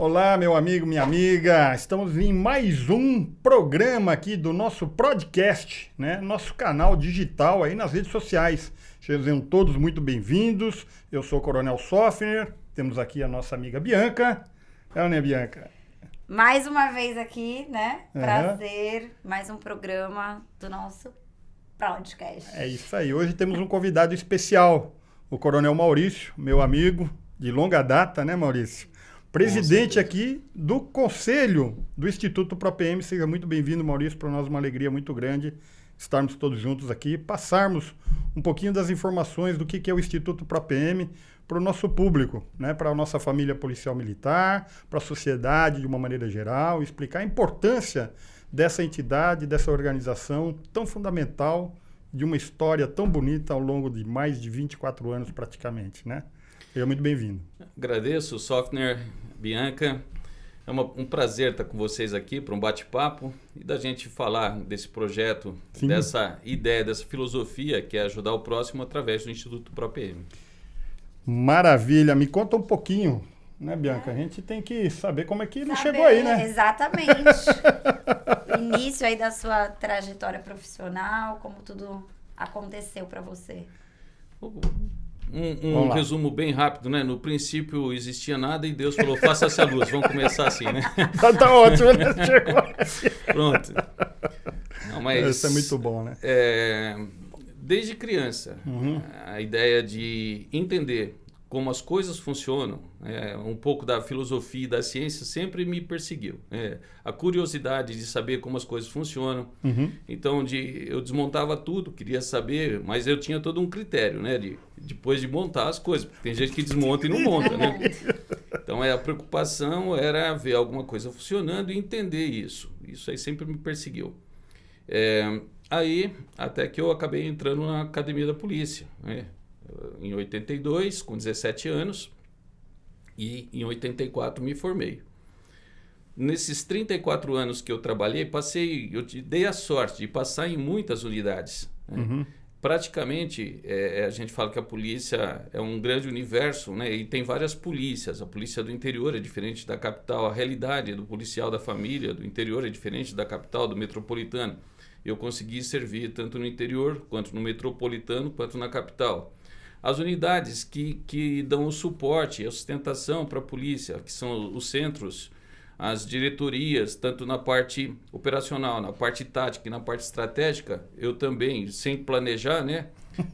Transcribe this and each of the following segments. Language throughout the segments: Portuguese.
Olá, meu amigo, minha amiga. Estamos em mais um programa aqui do nosso podcast, né? Nosso canal digital aí nas redes sociais. Sejam todos muito bem-vindos. Eu sou o Coronel Soffner. Temos aqui a nossa amiga Bianca. É, né, Bianca? Mais uma vez aqui, né? Prazer, mais um programa do nosso podcast. É isso aí. Hoje temos um convidado especial, o Coronel Maurício, meu amigo de longa data, né, Maurício? Presidente aqui do Conselho do Instituto ProPM. Seja muito bem-vindo, Maurício. Para nós uma alegria muito grande estarmos todos juntos aqui, passarmos um pouquinho das informações do que é o Instituto ProPM para o nosso público, né? Para a nossa família policial militar, para a sociedade de uma maneira geral, explicar a importância dessa entidade, dessa organização tão fundamental, de uma história tão bonita ao longo de mais de 24 anos praticamente, né? Seja muito bem-vindo. Agradeço, Soffner, Bianca. É um prazer estar com vocês aqui para um bate-papo e da gente falar desse projeto, Sim. Dessa ideia, dessa filosofia que é ajudar o próximo através do Instituto ProPM. Maravilha. Me conta um pouquinho, né, Bianca? A gente tem que saber como é que ele chegou aí, né? Exatamente. Início aí da sua trajetória profissional, como tudo aconteceu para você. Um resumo bem rápido, né? No princípio existia nada e Deus falou, faça-se a luz. Vamos começar assim, né? Tá ótimo, né? Pronto. Não, mas, isso é muito bom, né? Desde criança, a ideia de entender como as coisas funcionam, um pouco da filosofia e da ciência sempre me perseguiu. A curiosidade de saber como as coisas funcionam. Então, eu desmontava tudo, queria saber, mas eu tinha todo um critério, né? Depois de montar as coisas, porque tem gente que desmonta e não monta, né? Então, a preocupação era ver alguma coisa funcionando e entender isso. Isso aí sempre me perseguiu. Aí, até que eu acabei entrando na Academia da Polícia, né? Em 82, com 17 anos, e em 84 me formei. Nesses 34 anos que eu trabalhei, eu dei a sorte de passar em muitas unidades. Né? Praticamente, a gente fala que a polícia é um grande universo, né? E tem várias polícias. A polícia do interior é diferente da capital, a realidade do policial da família do interior é diferente da capital, do metropolitano. Eu consegui servir tanto no interior, quanto no metropolitano, quanto na capital. As unidades que dão o suporte, a sustentação para a polícia, que são os centros, as diretorias, tanto na parte operacional, na parte tática e na parte estratégica, eu também, sem planejar, né?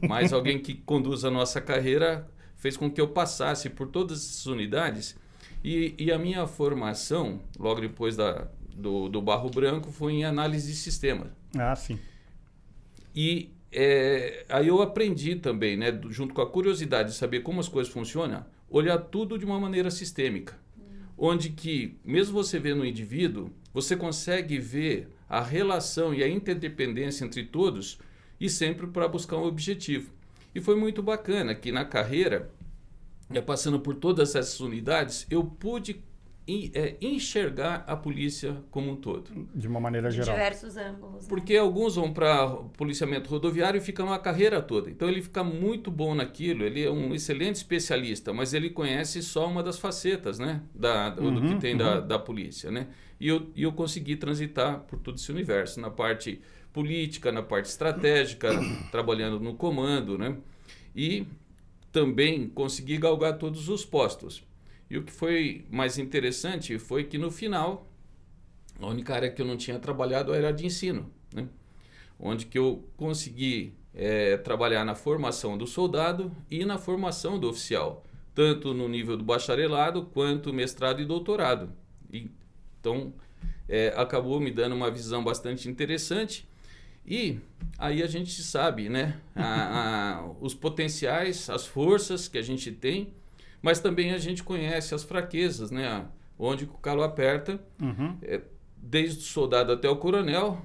Mas alguém que conduz a nossa carreira fez com que eu passasse por todas essas unidades. E a minha formação, logo depois do Barro Branco, foi em análise de sistema. Ah, sim. E aí eu aprendi também, né, junto com a curiosidade de saber como as coisas funcionam, olhar tudo de uma maneira sistêmica. Onde que, mesmo você vendo o indivíduo, você consegue ver a relação e a interdependência entre todos e sempre para buscar um objetivo. E foi muito bacana que na carreira, passando por todas essas unidades, eu pude enxergar a polícia como um todo. De uma maneira geral. De diversos ângulos. Né? Porque alguns vão para policiamento rodoviário e ficam a carreira toda. Então ele fica muito bom naquilo, ele é um excelente especialista, mas ele conhece só uma das facetas, né? Do que tem da polícia. Né? E eu consegui transitar por todo esse universo, na parte política, na parte estratégica, trabalhando no comando, né? E também consegui galgar todos os postos. E o que foi mais interessante foi que, no final, a única área que eu não tinha trabalhado era a de ensino, né? Onde que eu consegui trabalhar na formação do soldado e na formação do oficial, tanto no nível do bacharelado quanto mestrado e doutorado. Então, acabou me dando uma visão bastante interessante. E aí a gente sabe, né, os potenciais, as forças que a gente tem, mas também a gente conhece as fraquezas, né? Onde o calo aperta, desde o soldado até o coronel,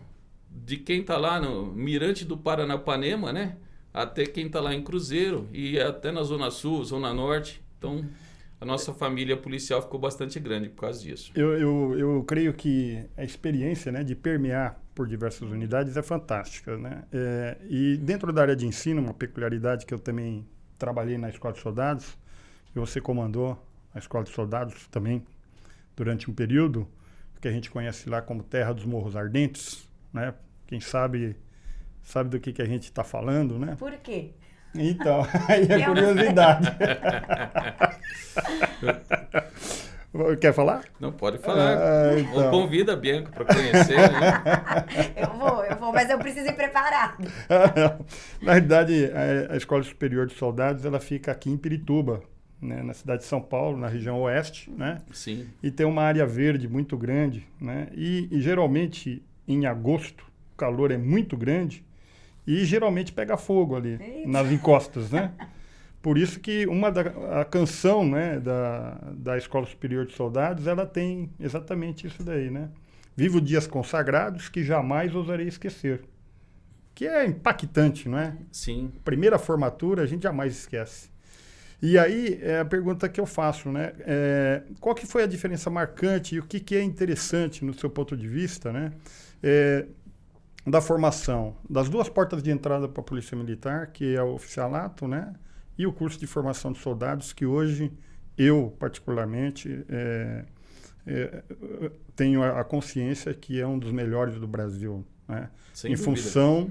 de quem está lá no Mirante do Paranapanema, né? Até quem está lá em Cruzeiro e até na Zona Sul, Zona Norte. Então, a nossa família policial ficou bastante grande por causa disso. Eu creio que a experiência, né, de permear por diversas unidades é fantástica, né? E dentro da área de ensino, uma peculiaridade que eu também trabalhei na Escola de Soldados, e você comandou a Escola de Soldados também durante um período, que a gente conhece lá como Terra dos Morros Ardentes, né? Quem sabe do que a gente está falando, né? Por quê? Então, aí é curiosidade. Quer falar? Não, pode falar. Então. Ou convida a Bianca para conhecer, né? Eu vou, mas eu preciso ir preparado. Na verdade, a Escola Superior de Soldados, ela fica aqui em Pirituba, né, na cidade de São Paulo, na região oeste, né? Sim. E tem uma área verde muito grande, né? E geralmente, em agosto, o calor é muito grande e geralmente pega fogo ali, Eita. nas encostas, né? Por isso que a canção, né, da Escola Superior de Soldados, ela tem exatamente isso daí, né? Vivo dias consagrados que jamais ousarei esquecer. Que é impactante, não é? Sim. Primeira formatura, a gente jamais esquece. E aí, é a pergunta que eu faço, né? Qual que foi a diferença marcante e o que é interessante no seu ponto de vista, né? Da formação, das duas portas de entrada para a Polícia Militar, que é o oficialato, né? E o curso de formação de soldados, que hoje eu, particularmente, tenho a consciência que é um dos melhores do Brasil, né? Sem em dúvida. função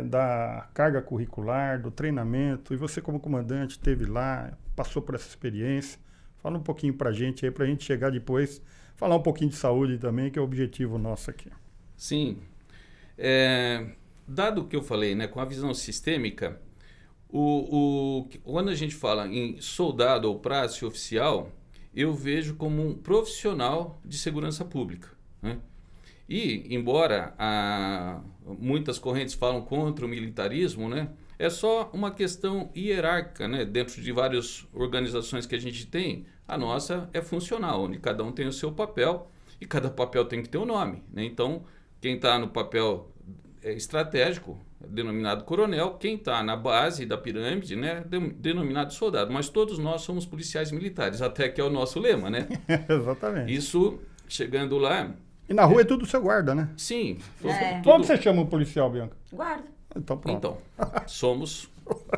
da carga curricular, do treinamento, e você como comandante esteve lá, passou por essa experiência. Fala um pouquinho para a gente aí, para a gente chegar depois, falar um pouquinho de saúde também, que é o objetivo nosso aqui. Sim. Dado o que eu falei, né, com a visão sistêmica, quando a gente fala em soldado ou praça oficial, eu vejo como um profissional de segurança pública, né? E, embora muitas correntes falam contra o militarismo, né, é só uma questão hierárquica, né? Dentro de várias organizações que a gente tem, a nossa é funcional, onde cada um tem o seu papel e cada papel tem que ter um nome, né? Então, quem está no papel estratégico, denominado coronel, quem está na base da pirâmide, né, denominado soldado. Mas todos nós somos policiais militares, até que é o nosso lema, né? Exatamente. Isso, chegando lá... E na rua é tudo seu guarda, né? Sim. Como você chama o policial, Bianca? Guarda. Então, pronto. Então, somos...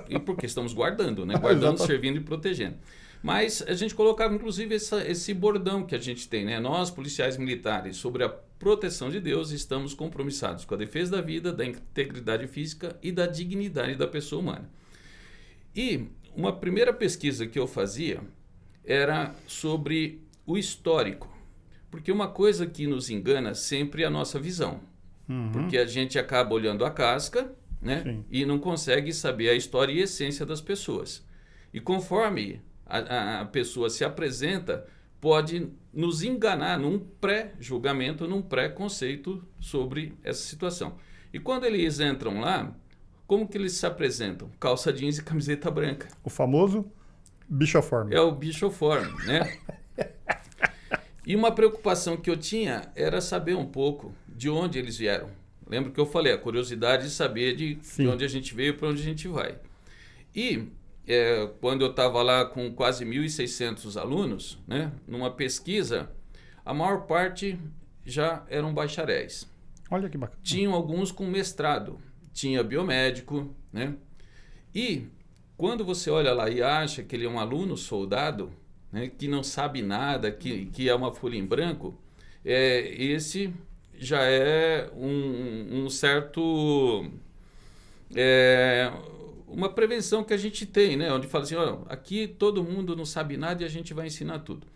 E porque estamos guardando, né? Guardando, servindo e protegendo. Mas a gente colocava, inclusive, esse bordão que a gente tem, né? Nós, policiais militares, sobre a proteção de Deus, estamos compromissados com a defesa da vida, da integridade física e da dignidade da pessoa humana. E uma primeira pesquisa que eu fazia era sobre o histórico. Porque uma coisa que nos engana sempre é a nossa visão. Uhum. Porque a gente acaba olhando a casca, né? Sim. E não consegue saber a história e a essência das pessoas. E conforme a pessoa se apresenta, pode nos enganar num pré-julgamento, num pré-conceito sobre essa situação. E quando eles entram lá, como que eles se apresentam? Calça jeans e camiseta branca. O famoso bichoforme. É o bichoforme, né? E uma preocupação que eu tinha era saber um pouco de onde eles vieram. Lembra que eu falei, a curiosidade de saber de onde a gente veio e para onde a gente vai. E quando eu estava lá com quase 1.600 alunos, né, numa pesquisa, a maior parte já eram bacharéis. Olha que bacana. Tinham alguns com mestrado, tinha biomédico, né? E quando você olha lá e acha que ele é um aluno soldado, né, que não sabe nada, que é uma folha em branco, esse já é um certo... uma prevenção que a gente tem, né? Onde fala assim, ó, aqui todo mundo não sabe nada e a gente vai ensinar tudo.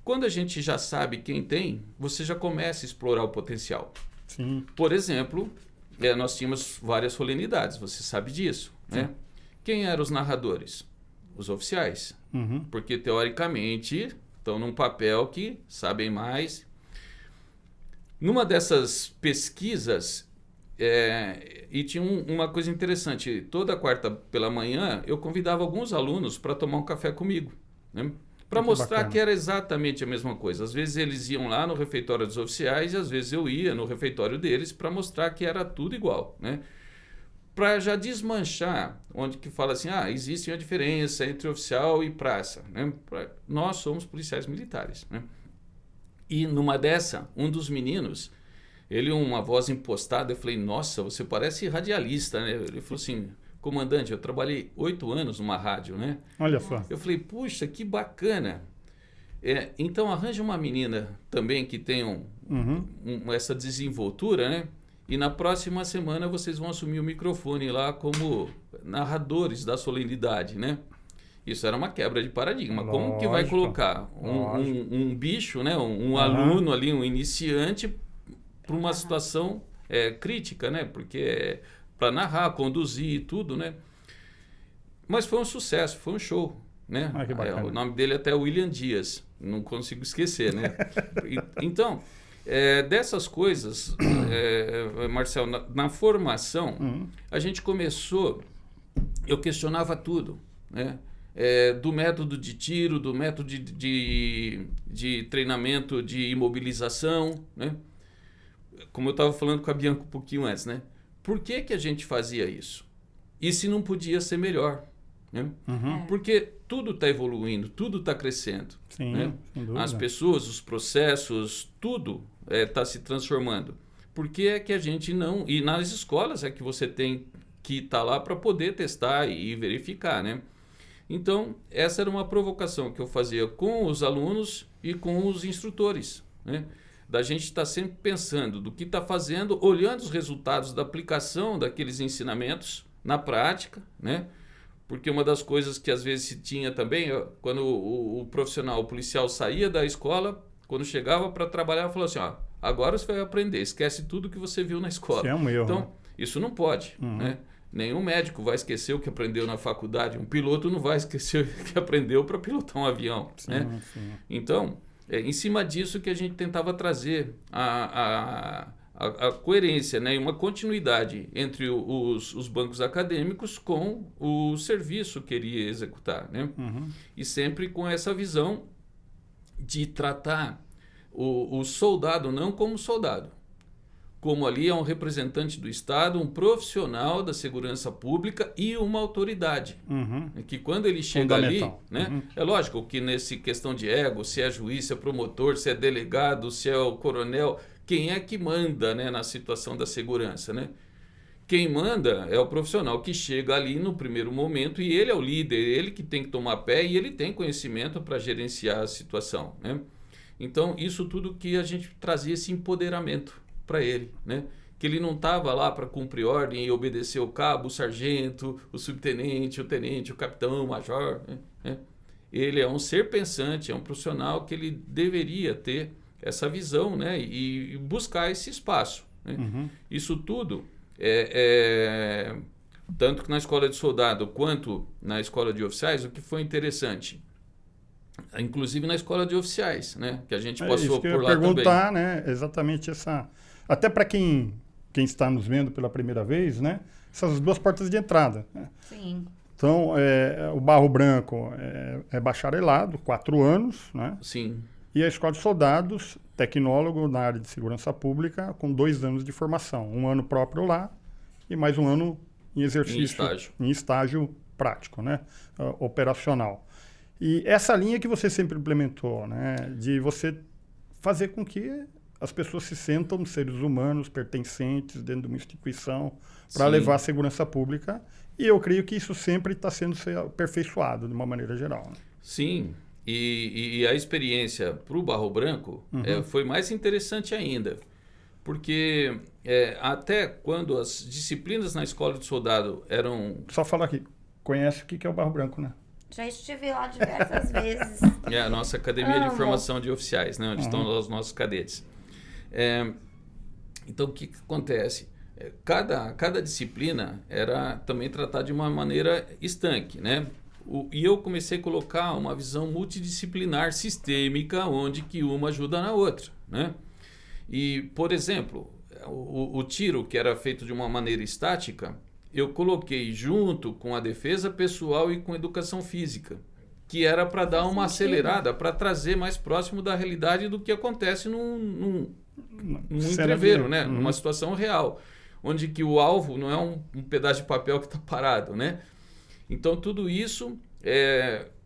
Quando a gente já sabe quem tem, você já começa a explorar o potencial. Sim. Por exemplo, nós tínhamos várias solenidades, você sabe disso, né? Quem eram os narradores? Os oficiais. Uhum. Porque, teoricamente, estão num papel que sabem mais. Numa dessas pesquisas... e tinha uma coisa interessante, toda quarta pela manhã eu convidava alguns alunos para tomar um café comigo, né? Para mostrar bacana. que era exatamente a mesma coisa. Às vezes eles iam lá no refeitório dos oficiais e às vezes eu ia no refeitório deles para mostrar que era tudo igual, né? Para já desmanchar, onde que fala assim, existe uma diferença entre oficial e praça, né? Nós somos policiais militares, né? E numa dessa, um dos meninos, ele, uma voz impostada, eu falei, nossa, você parece radialista, né? Ele falou assim, comandante, eu trabalhei 8 anos numa rádio, né? Olha só. Eu falei, puxa, que bacana. Então, arranja uma menina também que tenha essa desenvoltura, né? E na próxima semana vocês vão assumir o microfone lá como narradores da solenidade, né? Isso era uma quebra de paradigma. Lógico, como que vai colocar um bicho, né? Um aluno ali, um iniciante, para uma situação crítica, né? Porque para narrar, conduzir e tudo, né? Mas foi um sucesso, foi um show, né? Que bacana. O nome dele até é William Dias, não consigo esquecer, né? Então, dessas coisas, Marcel, na formação, a gente começou, eu questionava tudo, né? Do método de tiro, do método de treinamento de imobilização, né? Como eu estava falando com a Bianca um pouquinho antes, né? Por que a gente fazia isso? E se não podia ser melhor? Né? Porque tudo está evoluindo, tudo está crescendo. Sim, né? sem dúvida. As pessoas, os processos, tudo está se transformando. Por que é que a gente não... E nas escolas é que você tem que estar lá para poder testar e verificar, né? Então, essa era uma provocação que eu fazia com os alunos e com os instrutores, né? Da gente estar sempre pensando do que está fazendo, olhando os resultados da aplicação daqueles ensinamentos na prática, né? Porque uma das coisas que às vezes se tinha também, quando o profissional, o policial saía da escola, quando chegava para trabalhar, falou assim, agora você vai aprender, esquece tudo que você viu na escola. Isso é um erro, então, né? Isso não pode, né? Nenhum médico vai esquecer o que aprendeu na faculdade, um piloto não vai esquecer o que aprendeu para pilotar um avião, né? Sim. Então, em cima disso que a gente tentava trazer a coerência, né, e uma continuidade entre os bancos acadêmicos com o serviço que ele ia executar, né? E sempre com essa visão de tratar o soldado não como soldado, como ali é um representante do Estado, um profissional da segurança pública e uma autoridade. Que quando ele chega ali, né, é lógico que nessa questão de ego, se é juiz, se é promotor, se é delegado, se é o coronel, quem é que manda, né, na situação da segurança, né? Quem manda é o profissional que chega ali no primeiro momento e ele é o líder, ele que tem que tomar pé e ele tem conhecimento para gerenciar a situação, né? Então, isso tudo que a gente trazia esse empoderamento para ele, né? Que ele não estava lá para cumprir ordem e obedecer o cabo, o sargento, o subtenente, o tenente, o capitão, o major, né? Ele é um ser pensante, é um profissional que ele deveria ter essa visão, né? E buscar esse espaço, né? Isso tudo tanto que na escola de soldado quanto na escola de oficiais, o que foi interessante, inclusive na escola de oficiais, né? Que a gente passou por lá também. Perguntar, né? Exatamente essa... Até para quem está nos vendo pela primeira vez, né? Essas duas portas de entrada, né? Sim. Então, o Barro Branco é bacharelado, 4 anos, né? Sim. E a Escola de Soldados, tecnólogo na área de segurança pública, com 2 anos de formação. 1 ano próprio lá e mais 1 ano em exercício. Em estágio prático, né? Operacional. E essa linha que você sempre implementou, né? De você fazer com que as pessoas se sentam seres humanos, pertencentes dentro de uma instituição para levar a segurança pública. E eu creio que isso sempre está sendo aperfeiçoado de uma maneira geral, né? Sim. E a experiência para o Barro Branco foi mais interessante ainda, porque até quando as disciplinas na escola de soldado eram... Só falar aqui, conhece o que é o Barro Branco, né? Já estive lá diversas vezes. É a nossa academia de formação de oficiais, né? Onde estão os nossos cadetes. Então, o que acontece? Cada disciplina era também tratada de uma maneira estanque, né? E eu comecei a colocar uma visão multidisciplinar sistêmica, onde que uma ajuda na outra, né? E, por exemplo, o tiro, que era feito de uma maneira estática, eu coloquei junto com a defesa pessoal e com a educação física, que era para dar uma acelerada, para trazer mais próximo da realidade do que acontece num entreveiro, né? Numa situação real, onde que o alvo não é um pedaço de papel que está parado, né? Então, tudo isso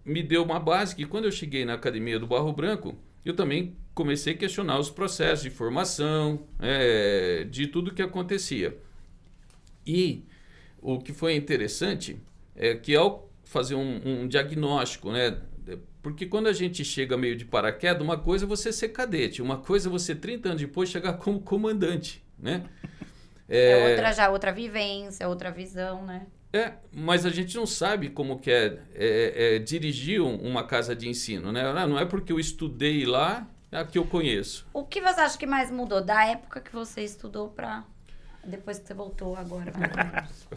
me deu uma base que, quando eu cheguei na Academia do Barro Branco, eu também comecei a questionar os processos de formação, de tudo que acontecia. E o que foi interessante é que, ao fazer um diagnóstico, né? Porque quando a gente chega meio de paraquedas, uma coisa é você ser cadete, uma coisa é você 30 anos depois chegar como comandante, né? Outra vivência, outra visão, né? Mas a gente não sabe como que é dirigir uma casa de ensino, né? Não é porque eu estudei lá que eu conheço. O que você acha que mais mudou da época que você estudou para depois que você voltou agora?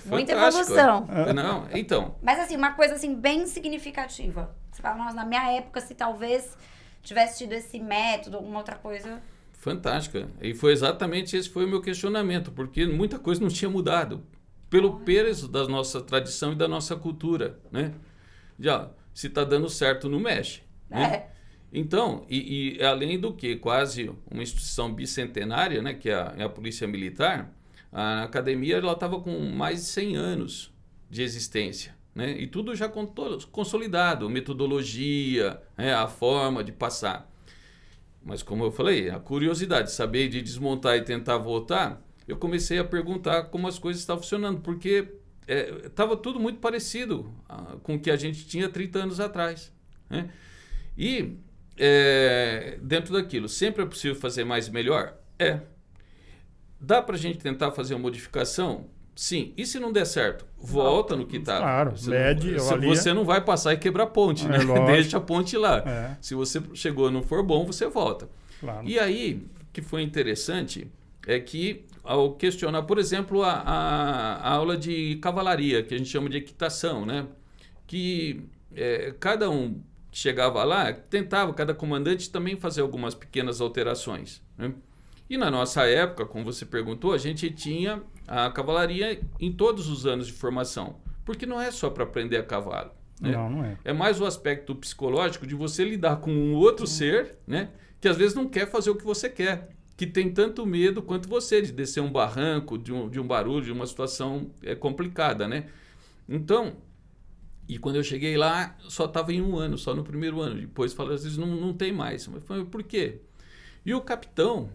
Muita evolução. Não, então. Mas assim, uma coisa assim bem significativa. Você fala, nossa, na minha época, se talvez tivesse tido esse método, alguma outra coisa... Fantástica. E foi exatamente esse foi o meu questionamento, porque muita coisa não tinha mudado. Pelo peso da nossa tradição e da nossa cultura, né? Já, se está dando certo, não mexe. Né? Então, e além do que, quase uma instituição bicentenária, né, que é a Polícia Militar, a academia estava com mais de 100 anos de existência. Né? E tudo já consolidado, metodologia, a forma de passar. Mas como eu falei, a curiosidade de saber de desmontar e tentar voltar, eu comecei a perguntar como as coisas estavam funcionando, porque estava tudo muito parecido com o que a gente tinha 30 anos atrás. Né? E dentro daquilo, sempre é possível fazer mais e melhor? Dá para a gente tentar fazer uma modificação? Sim. E se não der certo? Volta no que estava. Claro, você não vai passar e quebrar a ponte, né? Deixa a ponte lá. Se você chegou e não for bom, você volta. Claro. E aí, o que foi interessante é que, ao questionar, por exemplo, a aula de cavalaria, que a gente chama de equitação, né? Que cada um que chegava lá, tentava, cada comandante também fazer algumas pequenas alterações, né? E na nossa época, como você perguntou, a gente tinha a cavalaria em todos os anos de formação. Porque não é só para aprender a cavalo. Né? Não é. É mais o aspecto psicológico de você lidar com um outro ser, né, que às vezes não quer fazer o que você quer. Que tem tanto medo quanto você de descer um barranco, de um barulho, de uma situação complicada. Né? Então, e quando eu cheguei lá, só estava em 1 ano, só no primeiro ano. Depois falei, às vezes não tem mais. Mas falei, por quê? E o capitão...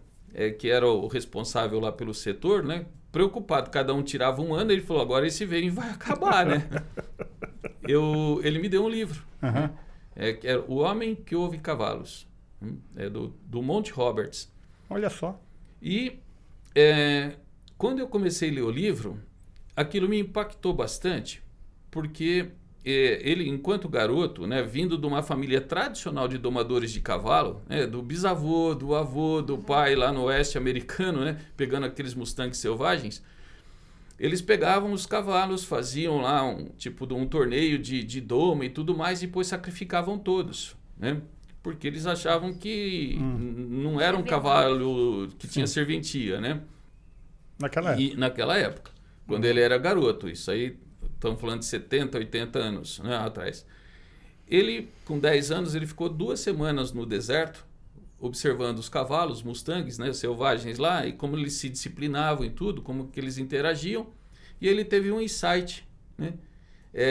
que era o responsável lá pelo setor, né? Preocupado, cada um tirava 1 ano, ele falou, agora esse veio vai acabar, né? Ele me deu um livro, né? Que era O Homem que Ouve Cavalos, do Monty Roberts. Olha só. E quando eu comecei a ler o livro, aquilo me impactou bastante, porque ele, enquanto garoto, né, vindo de uma família tradicional de domadores de cavalo, né, do bisavô, do avô, do pai lá no oeste americano, né, pegando aqueles Mustangs selvagens, eles pegavam os cavalos, faziam lá um torneio de doma e tudo mais, e depois sacrificavam todos, né, porque eles achavam que não era um cavalo que tinha serventia, né? Naquela época, quando ele era garoto, isso aí... Estamos falando de 70, 80 anos, né, atrás. Ele, com 10 anos, ele ficou 2 semanas no deserto, observando os cavalos, Mustangs, né, selvagens lá, e como eles se disciplinavam e tudo, como que eles interagiam. E ele teve um insight, né,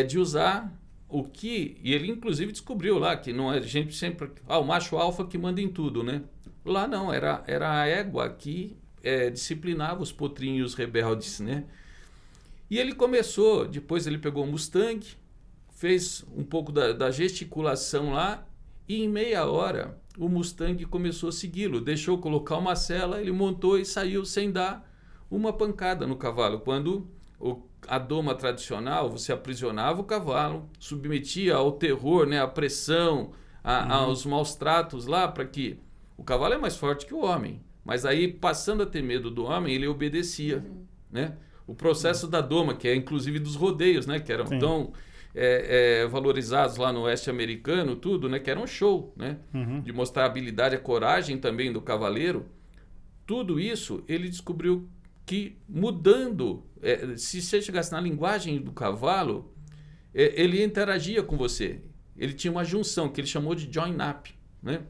de usar o que... E ele, inclusive, descobriu lá que não é gente sempre... o macho alfa que manda em tudo, né? Lá não, era a égua que disciplinava os potrinhos rebeldes, né? E ele começou, depois ele pegou o Mustang, fez um pouco da gesticulação lá, e em meia hora o Mustang começou a segui-lo. Deixou colocar uma sela, ele montou e saiu sem dar uma pancada no cavalo. Quando a doma tradicional, você aprisionava o cavalo, submetia ao terror, né, à pressão, aos maus tratos lá, para que... O cavalo é mais forte que o homem, mas aí, passando a ter medo do homem, ele obedecia, né? O processo da doma, que é inclusive dos rodeios, né? Que eram tão valorizados lá no oeste americano, tudo, né? Que era um show, né? De mostrar a habilidade, a coragem também do cavaleiro. Tudo isso ele descobriu que mudando, se você chegasse na linguagem do cavalo, ele interagia com você. Ele tinha uma junção que ele chamou de join-up, né?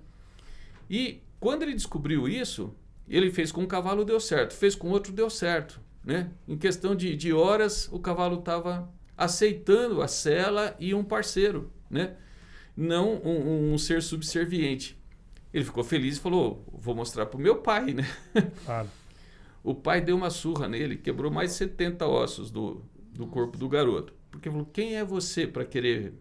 E quando ele descobriu isso, ele fez com um cavalo, deu certo. Fez com outro, deu certo. Né? Em questão de horas, o cavalo estava aceitando a sela e um parceiro, né? Não um ser subserviente. Ele ficou feliz e falou, vou mostrar para o meu pai, né? Claro. O pai deu uma surra nele, quebrou mais de 70 ossos do corpo do garoto. Porque falou, quem é você para querer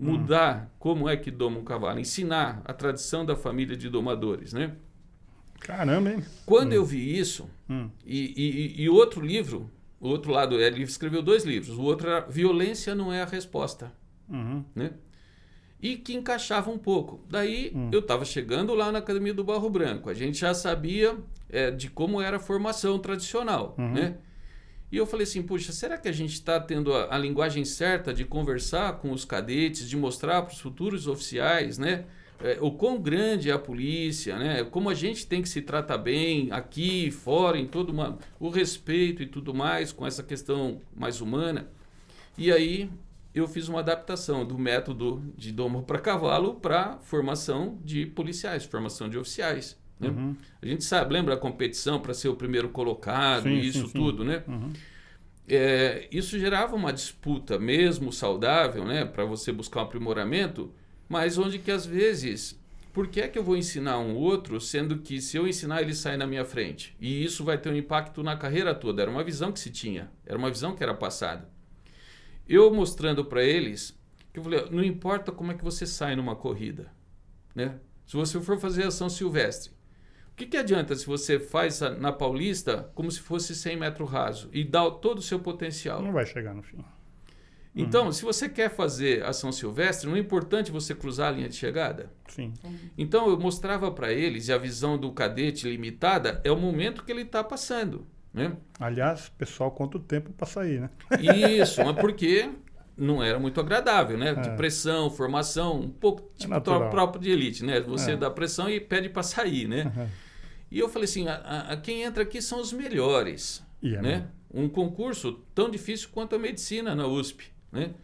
mudar como é que doma um cavalo, ensinar a tradição da família de domadores, né? Caramba, hein? Quando eu vi isso, e outro livro, o outro lado, ele escreveu 2 livros, o outro era Violência Não é a Resposta, né? E que encaixava um pouco. Daí eu estava chegando lá na Academia do Barro Branco, a gente já sabia de como era a formação tradicional, né? E eu falei assim, puxa, será que a gente está tendo a linguagem certa de conversar com os cadetes, de mostrar para os futuros oficiais, né? O quão grande é a polícia, né? Como a gente tem que se tratar bem aqui, fora, em todo o respeito e tudo mais, com essa questão mais humana. E aí eu fiz uma adaptação do método de domo para cavalo para formação de policiais, formação de oficiais. Né? A gente sabe, lembra a competição para ser o primeiro colocado, sim. Tudo, né? Isso gerava uma disputa mesmo saudável, né? Para você buscar um aprimoramento, mas onde que às vezes, por que é que eu vou ensinar um outro, sendo que se eu ensinar ele sai na minha frente? E isso vai ter um impacto na carreira toda. Era uma visão que se tinha, era uma visão que era passada. Eu mostrando para eles, que eu falei, não importa como é que você sai numa corrida, né? Se você for fazer ação silvestre, o que adianta se você faz na Paulista como se fosse 100 metros raso e dá todo o seu potencial? Não vai chegar no fim. Então, se você quer fazer ação silvestre, não é importante você cruzar a linha de chegada? Sim. Então, eu mostrava para eles, e a visão do cadete limitada é o momento que ele está passando, né? Aliás, o pessoal conta o tempo para sair, né? Isso, mas porque não era muito agradável, né? De pressão, formação, um pouco tipo próprio de elite, né? Você dá pressão e pede para sair, né? E eu falei assim, quem entra aqui são os melhores, né? Um concurso tão difícil quanto a medicina na USP, né?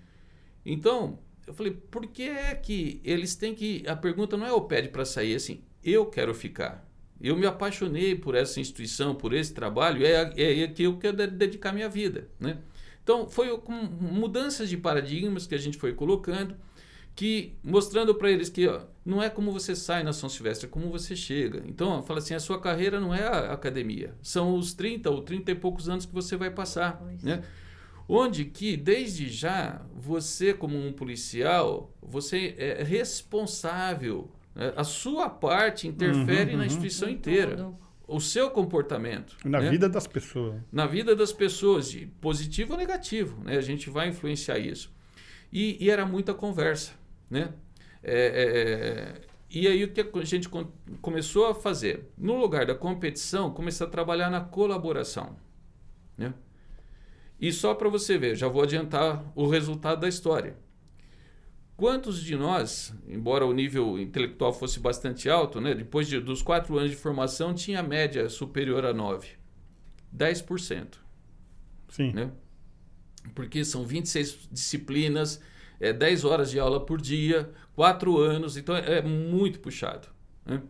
Então, eu falei, por que é que eles têm que... A pergunta não é o pede para sair, assim, eu quero ficar. Eu me apaixonei por essa instituição, por esse trabalho, é que eu quero dedicar minha vida, né? Então, foi com mudanças de paradigmas que a gente foi colocando, que mostrando para eles que não é como você sai na São Silvestre, é como você chega. Então, fala assim, a sua carreira não é a academia, são os 30 ou 30 e poucos anos que você vai passar, né? Onde que, desde já, você como um policial, você é responsável, né? A sua parte interfere na instituição inteira. O seu comportamento. Na vida das pessoas. Na vida das pessoas, de positivo ou negativo, né? A gente vai influenciar isso. E era muita conversa, né? E aí o que a gente começou a fazer? No lugar da competição, começar a trabalhar na colaboração, né? E só para você ver, já vou adiantar o resultado da história. Quantos de nós, embora o nível intelectual fosse bastante alto, né, depois dos 4 anos de formação, tinha média superior a 9? 10%. Sim. Né? Porque são 26 disciplinas, 10 horas de aula por dia, 4 anos, então é muito puxado, né?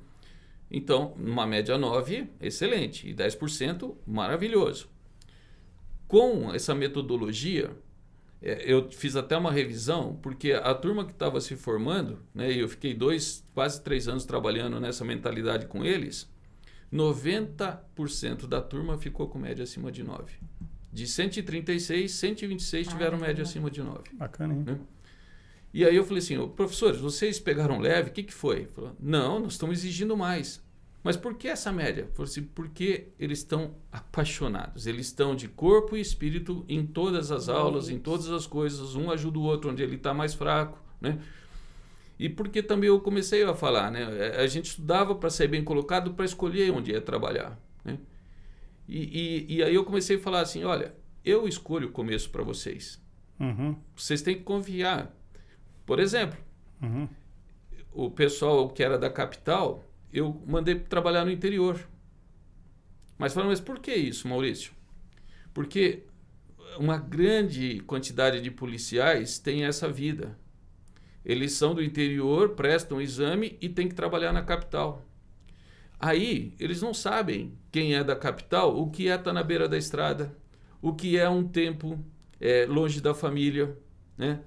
Então, uma média 9, excelente, e 10%, maravilhoso. Com essa metodologia, eu fiz até uma revisão, porque a turma que estava se formando, né, e eu fiquei quase 3 anos trabalhando nessa mentalidade com eles, 90% da turma ficou com média acima de 9. De 136, 126 tiveram média acima de 9. Bacana, hein? Né? E aí eu falei assim, professores, vocês pegaram leve? O que foi? Falou, não, nós estamos exigindo mais. Mas por que essa média? Falei assim, porque eles estão apaixonados. Eles estão de corpo e espírito em todas as aulas, em todas as coisas. Um ajuda o outro onde ele está mais fraco, né? E porque também eu comecei a falar, né? A gente estudava para ser bem colocado, para escolher onde ia trabalhar, né? E aí eu comecei a falar assim, olha, eu escolho o começo para vocês. Vocês têm que confiar. Por exemplo, o pessoal que era da capital, eu mandei trabalhar no interior. Mas falaram, mas por que isso, Maurício? Porque uma grande quantidade de policiais tem essa vida. Eles são do interior, prestam o exame e têm que trabalhar na capital. Aí, eles não sabem quem é da capital, o que é estar na beira da estrada, o que é um tempo longe da família, né?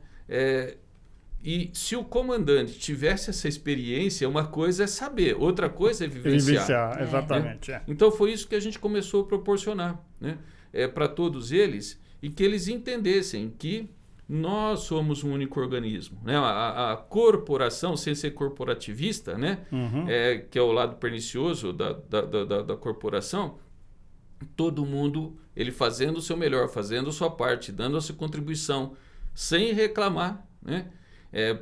E se o comandante tivesse essa experiência, uma coisa é saber, outra coisa é vivenciar. Exatamente. Né? Então foi isso que a gente começou a proporcionar, né? Para todos eles, e que eles entendessem que nós somos um único organismo, né? A corporação, sem ser corporativista, né? Que é o lado pernicioso da corporação, todo mundo, ele fazendo o seu melhor, fazendo a sua parte, dando a sua contribuição, sem reclamar, né?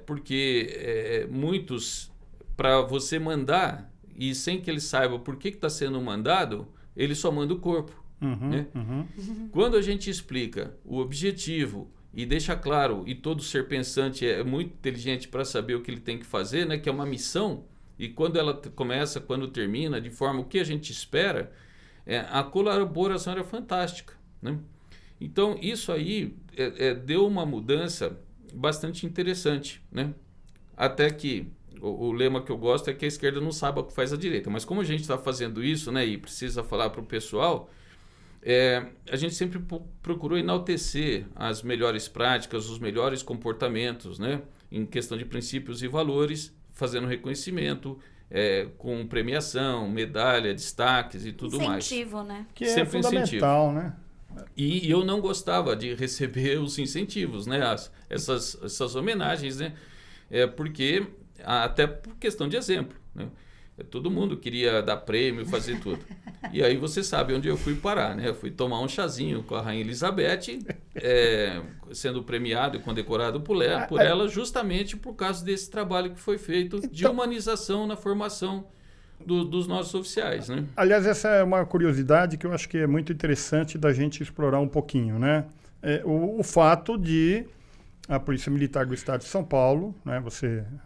Porque muitos, para você mandar, e sem que ele saiba por que está sendo mandado, ele só manda o corpo. Né? Quando a gente explica o objetivo e deixa claro, e todo ser pensante é muito inteligente para saber o que ele tem que fazer, né? Que é uma missão, e quando ela começa, quando termina, de forma o que a gente espera, a colaboração era fantástica, né? Então, isso aí deu uma mudança bastante interessante, né? Até que o lema que eu gosto é que a esquerda não sabe o que faz a direita. Mas como a gente está fazendo isso, né, e precisa falar para o pessoal, a gente sempre procurou enaltecer as melhores práticas, os melhores comportamentos, né, em questão de princípios e valores, fazendo reconhecimento, com premiação, medalha, destaques e tudo mais. Incentivo, né? Que é fundamental, né? E eu não gostava de receber os incentivos, né? Essas homenagens, né? Porque, até por questão de exemplo, né? Todo mundo queria dar prêmio, fazer tudo. E aí você sabe onde eu fui parar, né? Eu fui tomar um chazinho com a Rainha Elizabeth, sendo premiado e condecorado por ela, justamente por causa desse trabalho que foi feito de humanização na formação dos nossos oficiais, né? Aliás, essa é uma curiosidade que eu acho que é muito interessante da gente explorar um pouquinho, né? O fato de a Polícia Militar do Estado de São Paulo, né?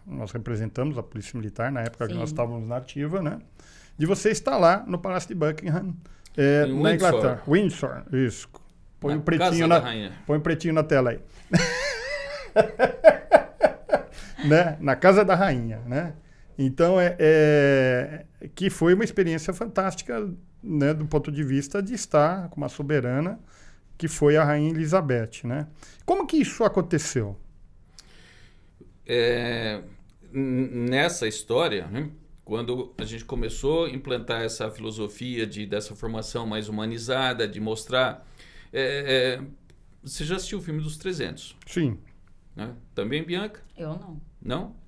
Nós representamos a Polícia Militar na época que nós estávamos na ativa, né? De você estar lá no Palácio de Buckingham, na Inglaterra. Windsor, isso. Põe um pretinho na tela aí. Né? Na Casa da Rainha, né? Então, que foi uma experiência fantástica, né, do ponto de vista de estar com uma soberana que foi a Rainha Elizabeth, né? Como que isso aconteceu? Nessa história, né, quando a gente começou a implantar essa filosofia dessa formação mais humanizada, de mostrar... você já assistiu o filme dos 300? Sim. Né? Também, Bianca? Eu não. Não?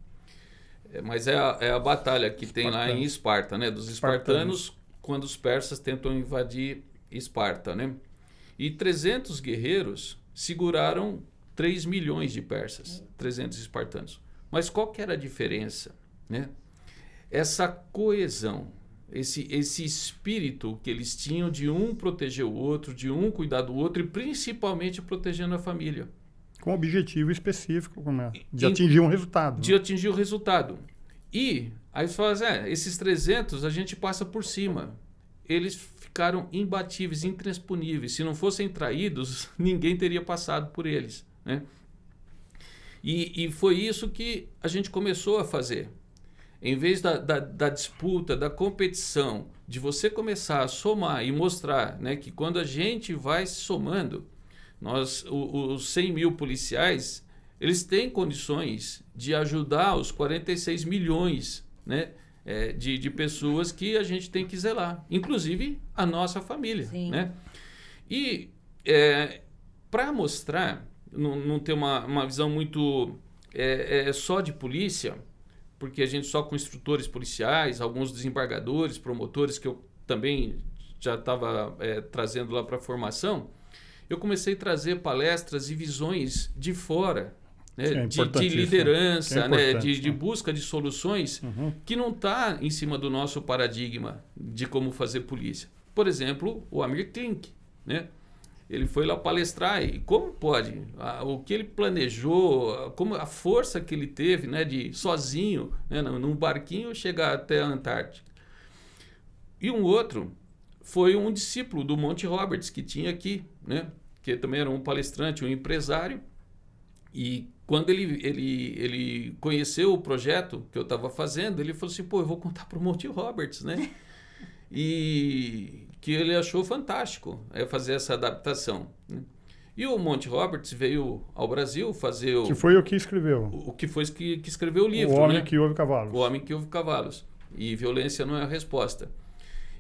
Mas é a batalha que tem lá em Esparta, né? Dos espartanos, quando os persas tentam invadir Esparta, né? E 300 guerreiros seguraram 3 milhões de persas, 300 espartanos. Mas qual que era a diferença, né? Essa coesão, esse espírito que eles tinham de um proteger o outro, de um cuidar do outro e principalmente protegendo a família. Com objetivo específico, de atingir um resultado. De atingir o resultado. E aí você fala assim, esses 300 a gente passa por cima. Eles ficaram imbatíveis, intransponíveis. Se não fossem traídos, ninguém teria passado por eles, né? E foi isso que a gente começou a fazer. Em vez da disputa, da competição, de você começar a somar e mostrar, né, que quando a gente vai se somando, os 100 mil policiais, eles têm condições de ajudar os 46 milhões, né, de pessoas que a gente tem que zelar, inclusive a nossa família. Né? E para mostrar, não ter uma visão muito só de polícia, porque a gente só com instrutores policiais, alguns desembargadores, promotores, que eu também já estava trazendo lá para a formação, eu comecei a trazer palestras e visões de fora, né? De liderança, né? De busca de soluções que não está em cima do nosso paradigma de como fazer polícia. Por exemplo, o Amir Klink, né? Ele foi lá palestrar e como pode? O que ele planejou, como a força que ele teve, né, de sozinho, né, num barquinho, chegar até a Antártica. E um outro foi um discípulo do Monty Roberts, que tinha aqui, né, que também era um palestrante, um empresário. E quando ele conheceu o projeto que eu estava fazendo, ele falou assim, pô, eu vou contar para o Monty Roberts, né? E que ele achou fantástico fazer essa adaptação. Né? E o Monty Roberts veio ao Brasil fazer que foi o que escreveu. O que foi que escreveu o livro. O Homem, né? que Ouve Cavalos. O Homem que Ouve Cavalos. E violência não é a resposta.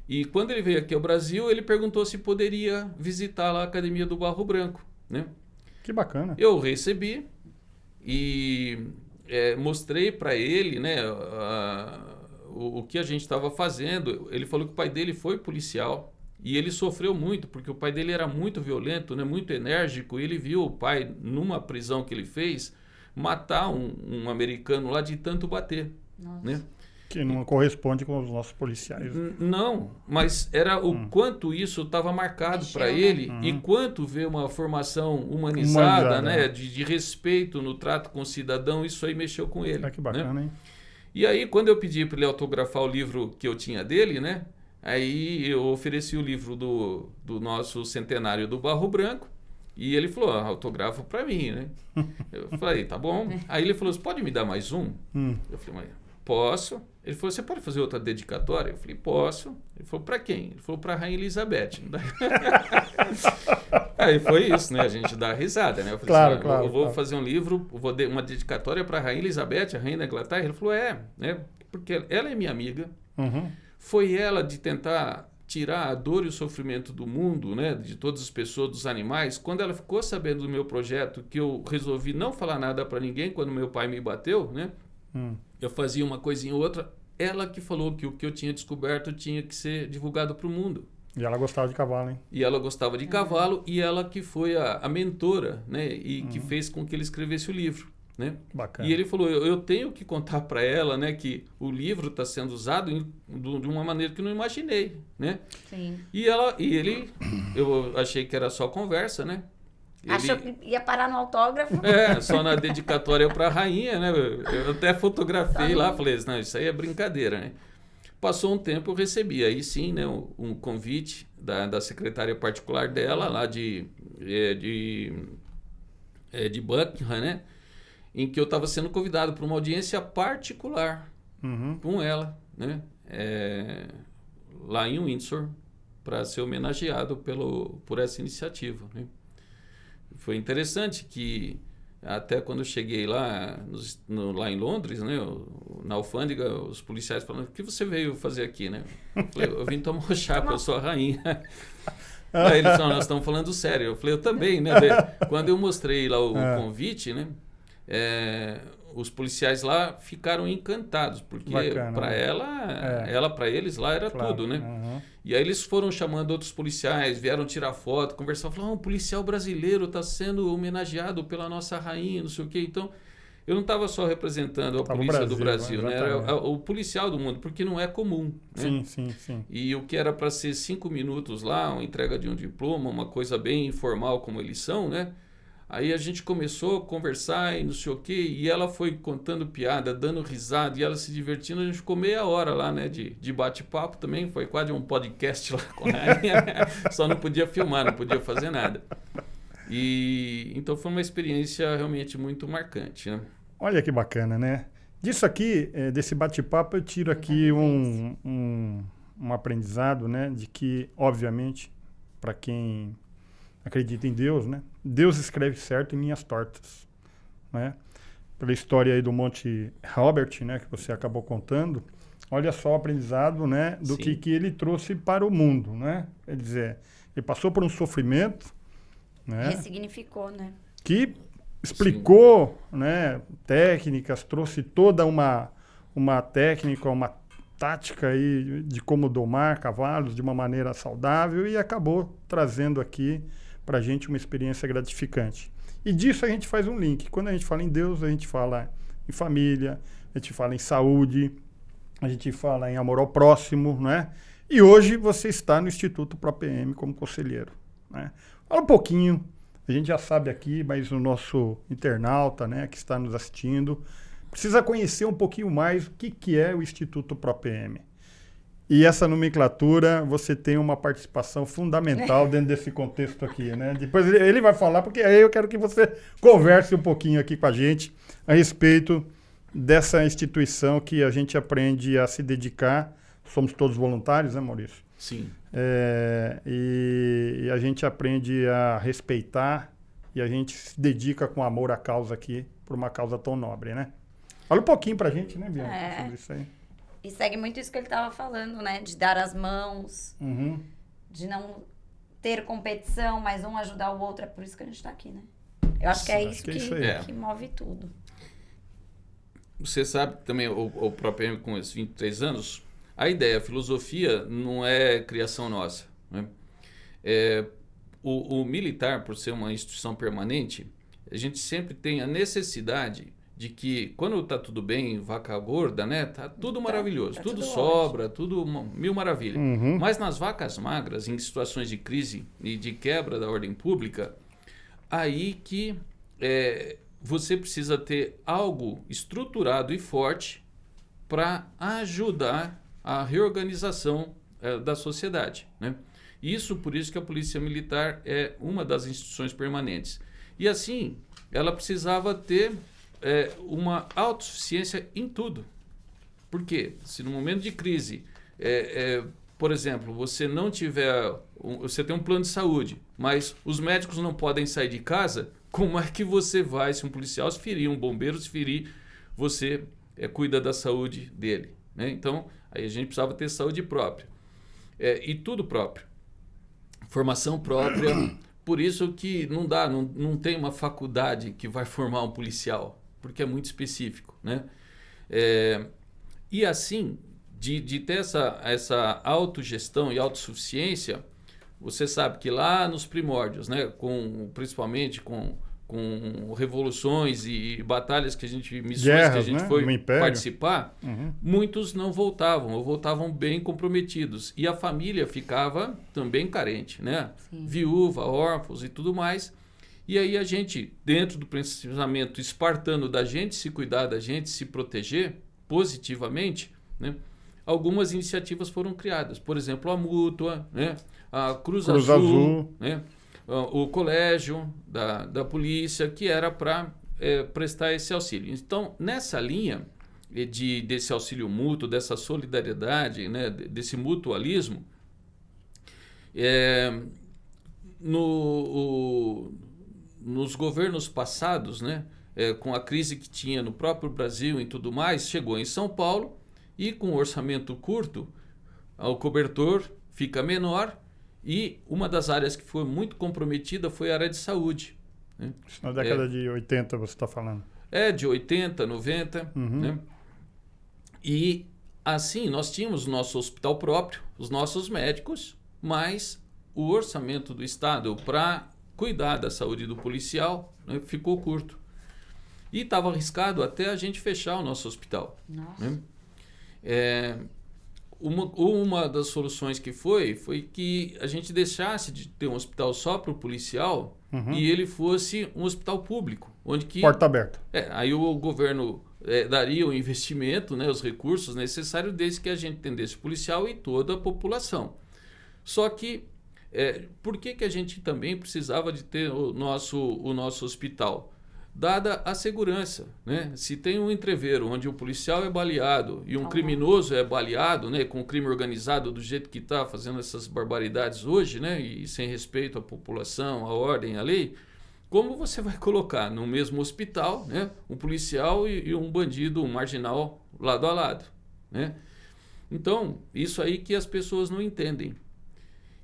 E quando ele veio aqui ao Brasil, ele perguntou se poderia visitar lá a Academia do Barro Branco. Né? Que bacana. Eu recebi e mostrei para ele, né, o que a gente estava fazendo. Ele falou que o pai dele foi policial e ele sofreu muito, porque o pai dele era muito violento, né, muito enérgico, e ele viu o pai, numa prisão que ele fez, matar um americano lá de tanto bater. Nossa. Né? Que não corresponde com os nossos policiais. Não, mas era o quanto isso estava marcado Mexeu, para né? ele e quanto ver uma formação humanizada, né, de respeito no trato com o cidadão, isso aí mexeu com ele. Que bacana, né? hein? E aí, quando eu pedi para ele autografar o livro que eu tinha dele, né, aí eu ofereci o livro do nosso centenário do Barro Branco e ele falou, autografa para mim, né? Eu falei, tá bom. Aí ele falou, você pode me dar mais um? Eu falei, mas posso. Ele falou, você pode fazer outra dedicatória? Eu falei, posso. Ele falou, para quem? Ele falou, para a Rainha Elizabeth. Aí foi isso, né? A gente dá risada, né? Eu falei, Claro, eu vou fazer um livro, uma dedicatória para a Rainha Elizabeth, a Rainha da Inglaterra. Ele falou, né? Porque ela é minha amiga. Foi ela de tentar tirar a dor e o sofrimento do mundo, né? De todas as pessoas, dos animais. Quando ela ficou sabendo do meu projeto, que eu resolvi não falar nada para ninguém quando meu pai me bateu, né? Eu fazia uma coisinha ou outra. Ela que falou que o que eu tinha descoberto tinha que ser divulgado para o mundo. E ela gostava de cavalo, hein? E ela gostava de cavalo e ela que foi a mentora, né? E que fez com que ele escrevesse o livro, né? Bacana. E ele falou, eu tenho que contar para ela, né? Que o livro está sendo usado de uma maneira que eu não imaginei, né? Sim. E ele, eu achei que era só conversa, né? Achou que ia parar no autógrafo? Só na dedicatória para a rainha, né? Eu até fotografei lá, falei, não, isso aí é brincadeira, né? Passou um tempo, eu recebi aí sim, né, um convite da secretária particular dela, lá de Buckingham, né? Em que eu estava sendo convidado para uma audiência particular com ela, né? Lá em Windsor, para ser homenageado por essa iniciativa, né? Foi interessante que até quando eu cheguei lá, lá em Londres, né, na alfândega, os policiais falaram, o que você veio fazer aqui, né? Eu falei, eu vim tomar um chá, porque eu sou a rainha. Aí eles falaram, nós estamos falando sério. Eu falei, eu também, né? Quando eu mostrei lá o convite, né, os policiais lá ficaram encantados, porque para ela para eles lá era tudo, né? E aí eles foram chamando outros policiais, vieram tirar foto, conversar, falaram, um policial brasileiro está sendo homenageado pela nossa rainha, não sei o quê. Então, eu não estava só representando a polícia do Brasil, né? Era o policial do mundo, porque não é comum. Né? Sim. E o que era para ser 5 minutos lá, uma entrega de um diploma, uma coisa bem informal como eles são, né? Aí a gente começou a conversar e não sei o quê, e ela foi contando piada, dando risada, e ela se divertindo. A gente ficou meia hora lá, né, de bate-papo também, foi quase um podcast lá com a rainha, só não podia filmar, não podia fazer nada. E então foi uma experiência realmente muito marcante, né? Olha que bacana, né? Disso aqui, desse bate-papo, eu tiro aqui um aprendizado, né, de que, obviamente, para quem acredita em Deus, né? Deus escreve certo em linhas tortas, né? Pela história aí do Monte Robert, né? Que você acabou contando, olha só o aprendizado, né? Do que ele trouxe para o mundo, né? Quer dizer, ele passou por um sofrimento, né? Ressignificou, né? Que explicou, né? Técnicas, trouxe toda uma técnica, uma tática aí de como domar cavalos de uma maneira saudável e acabou trazendo aqui para a gente uma experiência gratificante. E disso a gente faz um link. Quando a gente fala em Deus, a gente fala em família, a gente fala em saúde, a gente fala em amor ao próximo, né? E hoje você está no Instituto ProPM como conselheiro, né? Fala um pouquinho, a gente já sabe aqui, mas o nosso internauta, né, que está nos assistindo, precisa conhecer um pouquinho mais o que é o Instituto ProPM. E essa nomenclatura, você tem uma participação fundamental dentro desse contexto aqui, né? Depois ele vai falar, porque aí eu quero que você converse um pouquinho aqui com a gente a respeito dessa instituição que a gente aprende a se dedicar. Somos todos voluntários, né, Maurício? Sim. E a gente aprende a respeitar e a gente se dedica com amor à causa aqui, por uma causa tão nobre, né? Fala um pouquinho pra gente, né, Bianca, sobre isso aí. E segue muito isso que ele estava falando, né? De dar as mãos, de não ter competição, mas um ajudar o outro. É por isso que a gente está aqui, né? Eu acho que é Acho isso que é que, isso aí. que move tudo. Você sabe também, o próprio M com esses 23 anos, a ideia, a filosofia não é criação nossa, né? O militar, por ser uma instituição permanente, a gente sempre tem a necessidade de que, quando está tudo bem, vaca gorda, né? Tá tudo maravilhoso, tá tudo tudo sobra, tudo mil maravilhas. Uhum. Mas nas vacas magras, em situações de crise e de quebra da ordem pública, aí que você precisa ter algo estruturado e forte para ajudar a reorganização da sociedade, né? Isso, por isso que a Polícia Militar é uma das instituições permanentes. E assim, ela precisava ter uma autossuficiência em tudo. Por quê? Se no momento de crise, por exemplo, você não tiver... Você tem um plano de saúde, mas os médicos não podem sair de casa, como é que você vai, se um policial se ferir, um bombeiro se ferir, você cuida da saúde dele, né? Então, aí a gente precisava ter saúde própria. E tudo próprio. Formação própria. Por isso que não tem uma faculdade que vai formar um policial, porque é muito específico, né? E assim, de ter essa autogestão e autossuficiência, você sabe que lá nos primórdios, né, principalmente com revoluções e batalhas que a gente, missões Guerras, que a gente né? foi No Império. participar, Uhum. muitos não voltavam, ou voltavam bem comprometidos. E a família ficava também carente, né? Sim. Viúva, órfãos e tudo mais. E aí a gente, dentro do pensamento espartano da gente se cuidar, da gente se proteger positivamente, né? Algumas iniciativas foram criadas. Por exemplo, a Mútua, né? A Cruz Azul, né? O colégio da polícia, que era para prestar esse auxílio. Então, nessa linha desse auxílio mútuo, dessa solidariedade, né? Desse mutualismo, nos governos passados, né? Com a crise que tinha no próprio Brasil e tudo mais, chegou em São Paulo e com orçamento curto, o cobertor fica menor. E uma das áreas que foi muito comprometida foi a área de saúde, né? Isso na década de 80 você está falando. De 80, 90, Uhum. né? E assim, nós tínhamos o nosso hospital próprio, os nossos médicos, mas o orçamento do Estado para cuidar da saúde do policial, né, ficou curto. E estava arriscado até a gente fechar o nosso hospital. Nossa. Né? Uma das soluções que foi que a gente deixasse de ter um hospital só para o policial, Uhum. e ele fosse um hospital público, onde que Porta aberta. aí o governo daria o investimento, né, os recursos necessários, desde que a gente atendesse o policial e toda a população. Só que por que a gente também precisava de ter o nosso hospital? Dada a segurança, né? Se tem um entreveiro onde o policial é baleado e um criminoso é baleado, né, com o crime organizado do jeito que está fazendo essas barbaridades hoje, né, e sem respeito à população, à ordem, à lei, como você vai colocar no mesmo hospital, né, um policial e um bandido, um marginal lado a lado, né? Então, isso aí que as pessoas não entendem.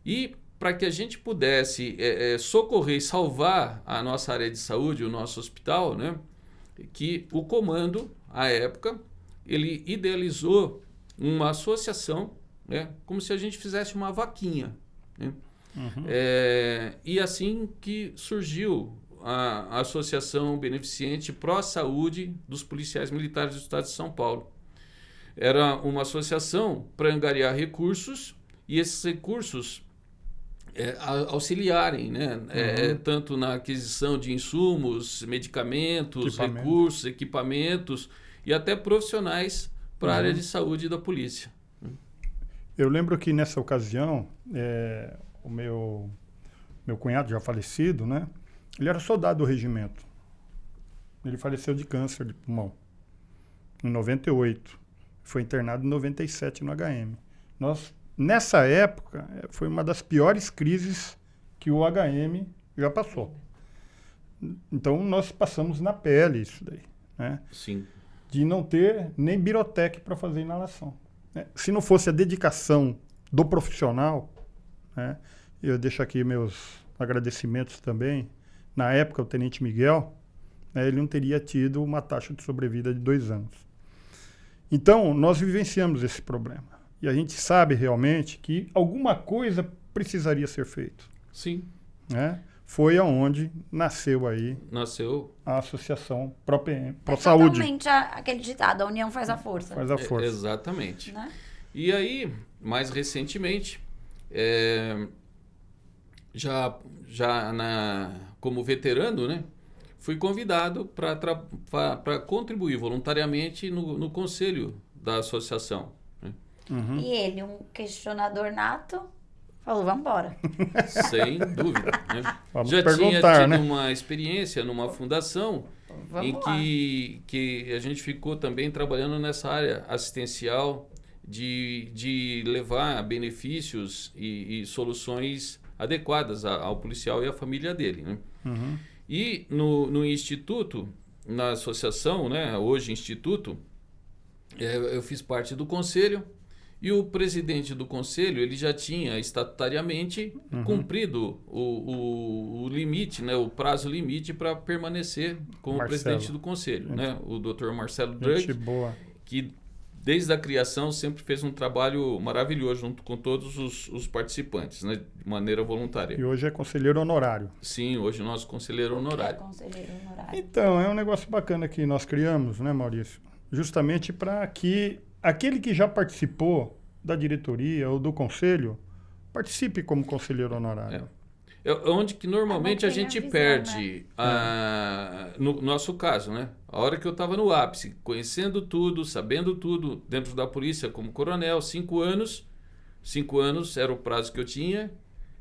E para que a gente pudesse socorrer e salvar a nossa área de saúde, o nosso hospital, né, que o comando, à época, ele idealizou uma associação, né, como se a gente fizesse uma vaquinha, né? Uhum. E assim que surgiu a Associação Beneficente Pró-Saúde dos Policiais Militares do Estado de São Paulo. Era uma associação para angariar recursos e esses recursos auxiliarem, né? Tanto na aquisição de insumos, medicamentos, recursos, equipamentos e até profissionais para a área de saúde da polícia. Eu lembro que nessa ocasião, o meu cunhado, já falecido, né? Ele era soldado do regimento. Ele faleceu de câncer de pulmão em 98. Foi internado em 97 no HM. Nessa época, foi uma das piores crises que o HM já passou. Então, nós passamos na pele isso daí, né? Sim. De não ter nem birotec para fazer inalação, né? Se não fosse a dedicação do profissional, né? Eu deixo aqui meus agradecimentos também na época, o Tenente Miguel, né, ele não teria tido uma taxa de sobrevida de 2 anos. Então, nós vivenciamos esse problema. E a gente sabe realmente que alguma coisa precisaria ser feito. Sim. Né? Foi aonde nasceu aí a Associação Pro Saúde. Totalmente aquele ditado, a união faz a força. Faz a força. Exatamente. Né? E aí, mais recentemente, como veterano, né, fui convidado para contribuir voluntariamente no conselho da associação. Né? Uhum. E ele, um questionador nato, falou, vamos embora. Sem dúvida. Né? Vamos tinha tido, né? Uma experiência numa fundação em Vamos lá. que a gente ficou também trabalhando nessa área assistencial de levar benefícios e soluções adequadas ao policial e à família dele. Né? Uhum. E no Instituto, na associação, né, hoje Instituto, eu fiz parte do conselho e o presidente do conselho ele já tinha estatutariamente cumprido o limite, né, o prazo limite para permanecer como presidente do conselho. Né, o Dr. Marcelo Drug, que desde a criação sempre fez um trabalho maravilhoso junto com todos os participantes, né, de maneira voluntária. E hoje é conselheiro honorário. Sim, hoje é nosso conselheiro honorário. Conselheiro honorário. Então, é um negócio bacana que nós criamos, né, Maurício? Justamente para que aquele que já participou da diretoria ou do conselho participe como conselheiro honorário. É onde que normalmente a gente visão, perde, né? no nosso caso, né? A hora que eu estava no ápice, conhecendo tudo, sabendo tudo, dentro da polícia como coronel, 5 anos. 5 anos era o prazo que eu tinha,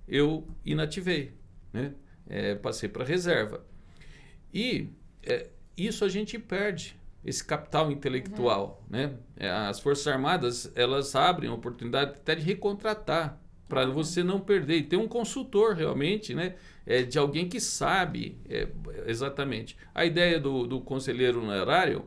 eu inativei, né? Passei para reserva. E isso a gente perde, esse capital intelectual, né? As Forças Armadas, elas abrem a oportunidade até de recontratar, para você não perder. E ter um consultor realmente, né, de alguém que sabe exatamente. A ideia do conselheiro honorário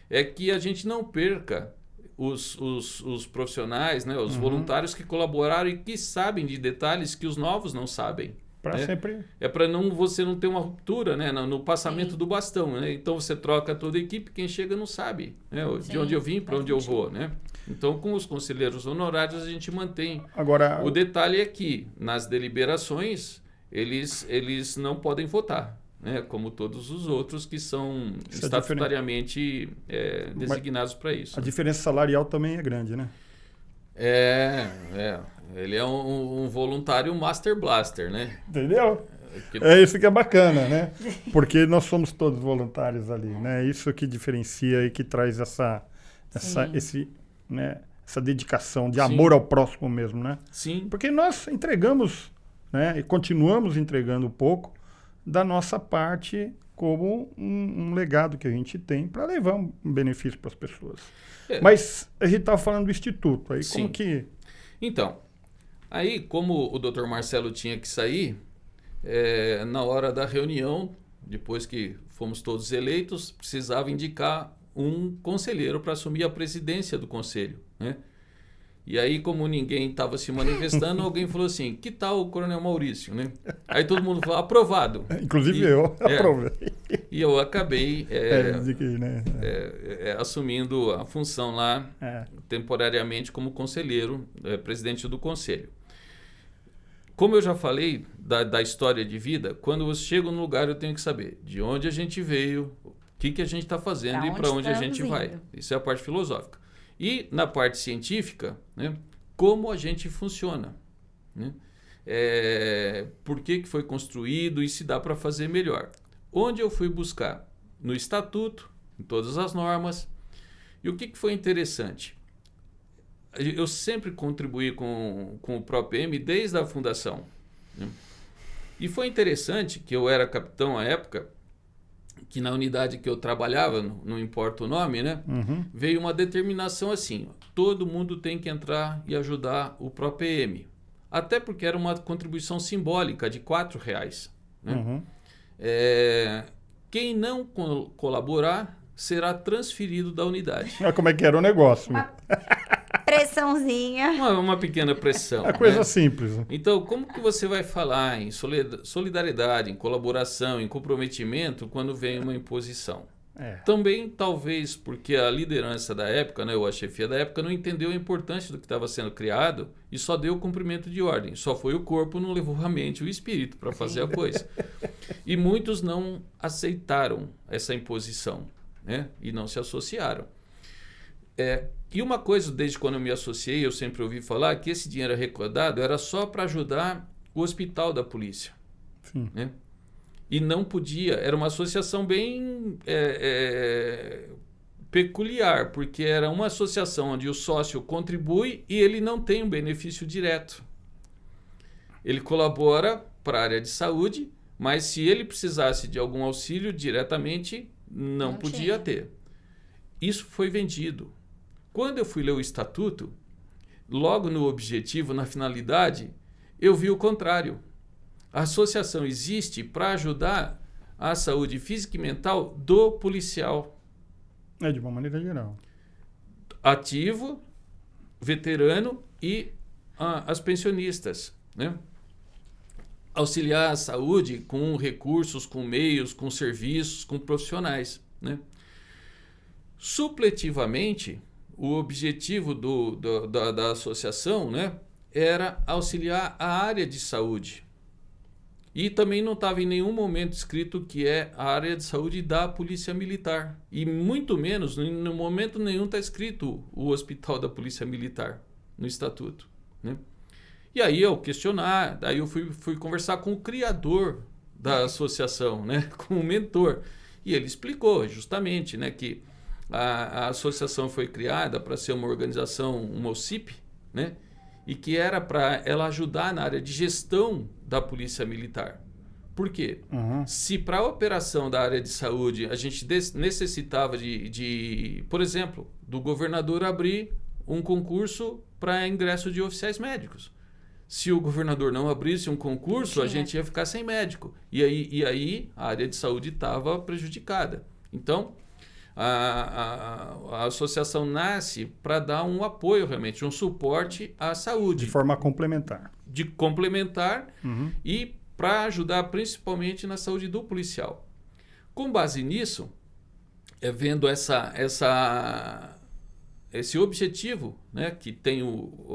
é que a gente não perca os profissionais, né, os voluntários que colaboraram e que sabem de detalhes que os novos não sabem. Para sempre. É para você não ter uma ruptura, né, no passamento do bastão. Né? Então você troca toda a equipe, quem chega não sabe, né, de onde eu vim, para onde eu vou. Né? Então, com os conselheiros honorários, a gente mantém. Agora, o detalhe é que, nas deliberações, eles não podem votar, né? Como todos os outros que são estatutariamente designados para isso. A diferença salarial também é grande, né? Ele é um voluntário Master Blaster, né? Entendeu? É isso que é bacana, né? Porque nós somos todos voluntários ali, né? Isso que diferencia e que traz essa dedicação de amor ao próximo mesmo, né? Sim. Porque nós entregamos, né? E continuamos entregando um pouco da nossa parte como um legado que a gente tem para levar um benefício para as pessoas. Mas a gente estava falando do Instituto, aí como que... Então, aí como o Dr. Marcelo tinha que sair, na hora da reunião, depois que fomos todos eleitos, precisava indicar um conselheiro para assumir a presidência do conselho, né? E aí, como ninguém estava se manifestando, alguém falou assim, que tal o Coronel Maurício, né? Aí todo mundo falou, aprovado. Inclusive eu aprovei. E eu acabei assumindo a função lá, temporariamente, como conselheiro, presidente do conselho. Como eu já falei da história de vida, quando você chega num lugar, eu tenho que saber de onde a gente veio, o que a gente está fazendo e para onde a gente vai. Isso é a parte filosófica. E na parte científica, né, como a gente funciona, né? Por que foi construído e se dá para fazer melhor. Onde eu fui buscar? No estatuto, em todas as normas. E o que foi interessante? Eu sempre contribuí com o ProPM desde a fundação, né? E foi interessante que eu era capitão à época, que na unidade que eu trabalhava, não importa o nome, né? Veio uma determinação assim, todo mundo tem que entrar e ajudar o ProPM. Até porque era uma contribuição simbólica de R$4, né? Quem não colaborar será transferido da unidade. Como é que era o negócio? pressãozinha. Uma pequena pressão. É coisa né? simples. Então, como que você vai falar em solidariedade, em colaboração, em comprometimento quando vem uma imposição? Também, talvez, porque a liderança da época, né, ou a chefia da época, não entendeu a importância do que estava sendo criado e só deu o cumprimento de ordem. Só foi o corpo, não levou a mente e o espírito para fazer a coisa. E muitos não aceitaram essa imposição, né, e não se associaram. E uma coisa, desde quando eu me associei, eu sempre ouvi falar que esse dinheiro arrecadado era só para ajudar o hospital da polícia. Sim. Né? E não podia, era uma associação bem peculiar, porque era uma associação onde o sócio contribui e ele não tem um benefício direto. Ele colabora para a área de saúde, mas se ele precisasse de algum auxílio diretamente, não podia ter. Isso foi vendido. Quando eu fui ler o estatuto, logo no objetivo, na finalidade, eu vi o contrário. A associação existe para ajudar a saúde física e mental do policial. De uma maneira geral. Ativo, veterano e as pensionistas. Né? Auxiliar a saúde com recursos, com meios, com serviços, com profissionais. Né? Supletivamente, o objetivo da associação, né, era auxiliar a área de saúde. E também não estava em nenhum momento escrito que é a área de saúde da Polícia Militar. E muito menos, no momento nenhum está escrito o Hospital da Polícia Militar no Estatuto. Né? E aí eu questionar, daí eu fui conversar com o criador da associação, né? Com o mentor. E ele explicou justamente, né, que a associação foi criada para ser uma organização, uma OCIP, né? E que era para ela ajudar na área de gestão da Polícia Militar. Por quê? Se para a operação da área de saúde a gente necessitava por exemplo, do governador abrir um concurso para ingresso de oficiais médicos. Se o governador não abrisse um concurso, a gente ia ficar sem médico. E aí a área de saúde estava prejudicada. Então, a associação nasce para dar um apoio realmente, um suporte à saúde. De forma complementar. De complementar e para ajudar principalmente na saúde do policial. Com base nisso, vendo esse objetivo, né, que tem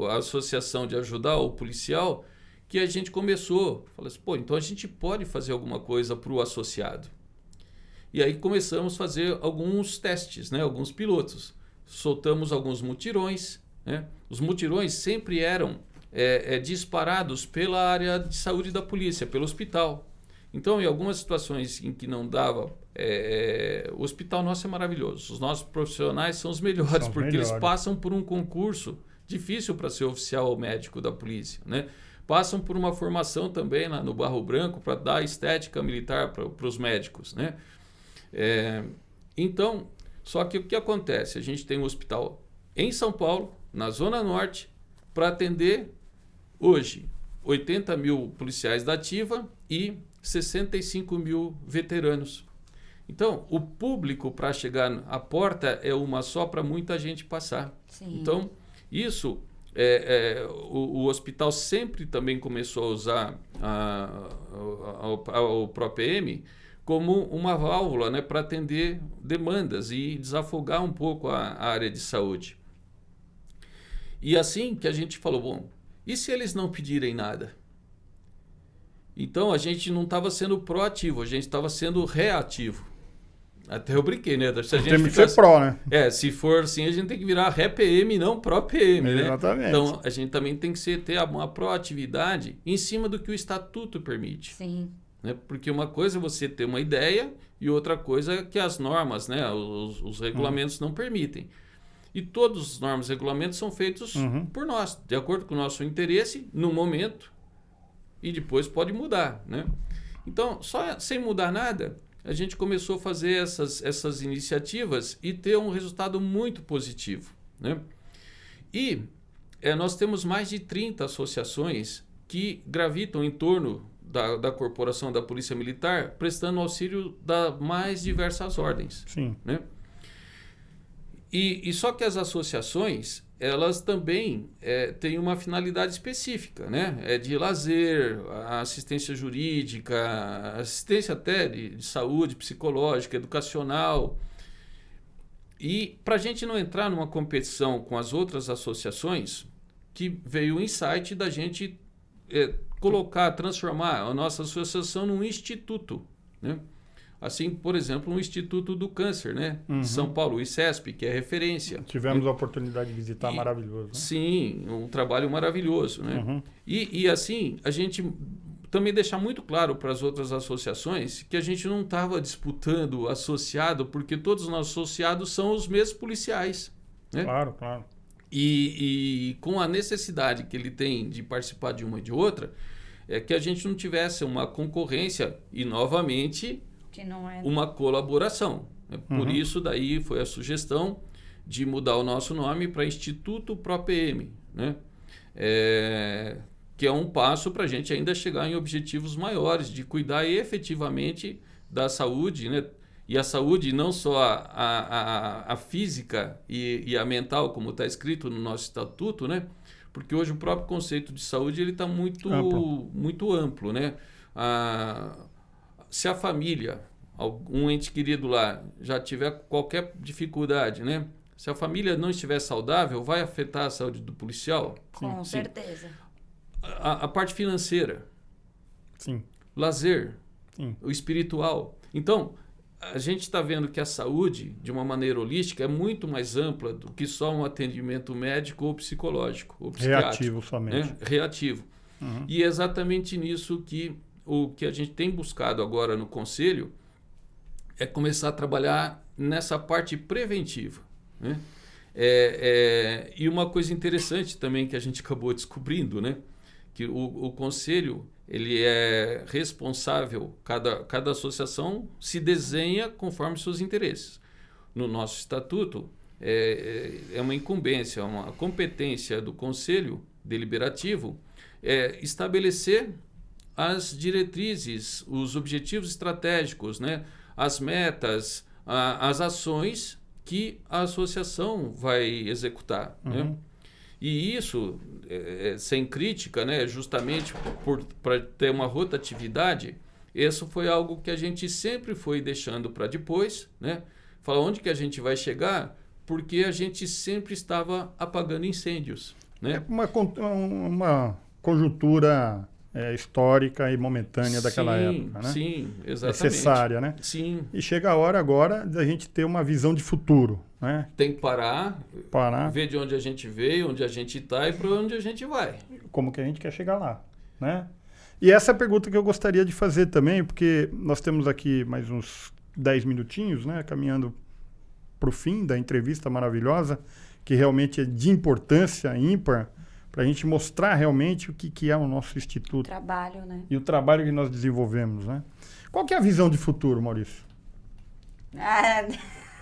a associação de ajudar o policial, que a gente começou, falou assim, então a gente pode fazer alguma coisa para o associado. E aí começamos a fazer alguns testes, né, alguns pilotos. Soltamos alguns mutirões. Né? Os mutirões sempre eram disparados pela área de saúde da polícia, pelo hospital. Então, em algumas situações em que não dava, o hospital nosso é maravilhoso. Os nossos profissionais são os melhores, eles passam por um concurso difícil para ser oficial ou médico da polícia. Né? Passam por uma formação também no Barro Branco para dar estética militar para os médicos. Né? Então, só que o que acontece? A gente tem um hospital em São Paulo, na Zona Norte, para atender hoje 80 mil policiais da ativa e 65 mil veteranos. Então, o público para chegar à porta é uma só para muita gente passar. Sim. Então, isso, o hospital sempre também começou a usar o ProPM como uma válvula, né, para atender demandas e desafogar um pouco a área de saúde. E assim que a gente falou, e se eles não pedirem nada? Então a gente não estava sendo proativo, a gente estava sendo reativo. Até eu brinquei, né? Se a gente tem que ser pró, né? Se for assim, a gente tem que virar ré-PM, não pró-PM, né? Exatamente. Então a gente também tem que ter uma proatividade em cima do que o estatuto permite. Sim. Né? Porque uma coisa é você ter uma ideia e outra coisa é que as normas, né, os regulamentos não permitem. E todos os normas e regulamentos são feitos por nós, de acordo com o nosso interesse, no momento, e depois pode mudar. Né? Então, só sem mudar nada, a gente começou a fazer essas iniciativas e ter um resultado muito positivo. Né? E nós temos mais de 30 associações que gravitam em torno da corporação da Polícia Militar, prestando auxílio das mais diversas ordens. Sim. Né? E só que as associações, elas também têm uma finalidade específica, né? É de lazer, assistência jurídica, assistência até de saúde, psicológica, educacional. E para a gente não entrar numa competição com as outras associações, que veio o insight da gente transformar a nossa associação num instituto, né? Assim, por exemplo, um Instituto do Câncer, né? São Paulo, o ICESP, que é referência. Tivemos a oportunidade de visitar, maravilhoso. Né? Sim, um trabalho maravilhoso, né? E assim, a gente também deixar muito claro para as outras associações que a gente não estava disputando associado, porque todos os nossos associados são os mesmos policiais, né? Claro, claro. E com a necessidade que ele tem de participar de uma e de outra, é que a gente não tivesse uma concorrência e, novamente, uma colaboração. Por isso, daí foi a sugestão de mudar o nosso nome para Instituto ProPM, né? Que é um passo para a gente ainda chegar em objetivos maiores, de cuidar efetivamente da saúde, né? E a saúde, não só a física e a mental, como está escrito no nosso estatuto, né? Porque hoje o próprio conceito de saúde está muito amplo, né? Se a família, um ente querido lá, já tiver qualquer dificuldade, né? Se a família não estiver saudável, vai afetar a saúde do policial? Com certeza. A parte financeira. Sim. Lazer. Sim. O espiritual. Então, a gente está vendo que a saúde, de uma maneira holística, é muito mais ampla do que só um atendimento médico ou psicológico, ou psiquiátrico. Reativo somente. Né? Reativo. E é exatamente nisso que o que a gente tem buscado agora no Conselho é começar a trabalhar nessa parte preventiva, né? E uma coisa interessante também que a gente acabou descobrindo, né? Que o Conselho, ele é responsável, cada associação se desenha conforme seus interesses. No nosso estatuto, é uma incumbência, uma competência do Conselho Deliberativo estabelecer as diretrizes, os objetivos estratégicos, né? As metas, as ações que a associação vai executar, né? E isso, sem crítica, né? Justamente para ter uma rotatividade, isso foi algo que a gente sempre foi deixando para depois, né? Falar onde que a gente vai chegar, porque a gente sempre estava apagando incêndios, né? Uma conjuntura histórica e momentânea daquela época, né? Sim, exatamente. Necessária, né? Sim. E chega a hora agora da gente ter uma visão de futuro, né? Tem que parar, ver de onde a gente veio, onde a gente está e para onde a gente vai. Como que a gente quer chegar lá, né? E essa é a pergunta que eu gostaria de fazer também, porque nós temos aqui mais uns 10 minutinhos, né? Caminhando para o fim da entrevista maravilhosa, que realmente é de importância ímpar, para a gente mostrar realmente o que é o nosso instituto. Trabalho, né? E o trabalho que nós desenvolvemos, né? Qual que é a visão de futuro, Maurício?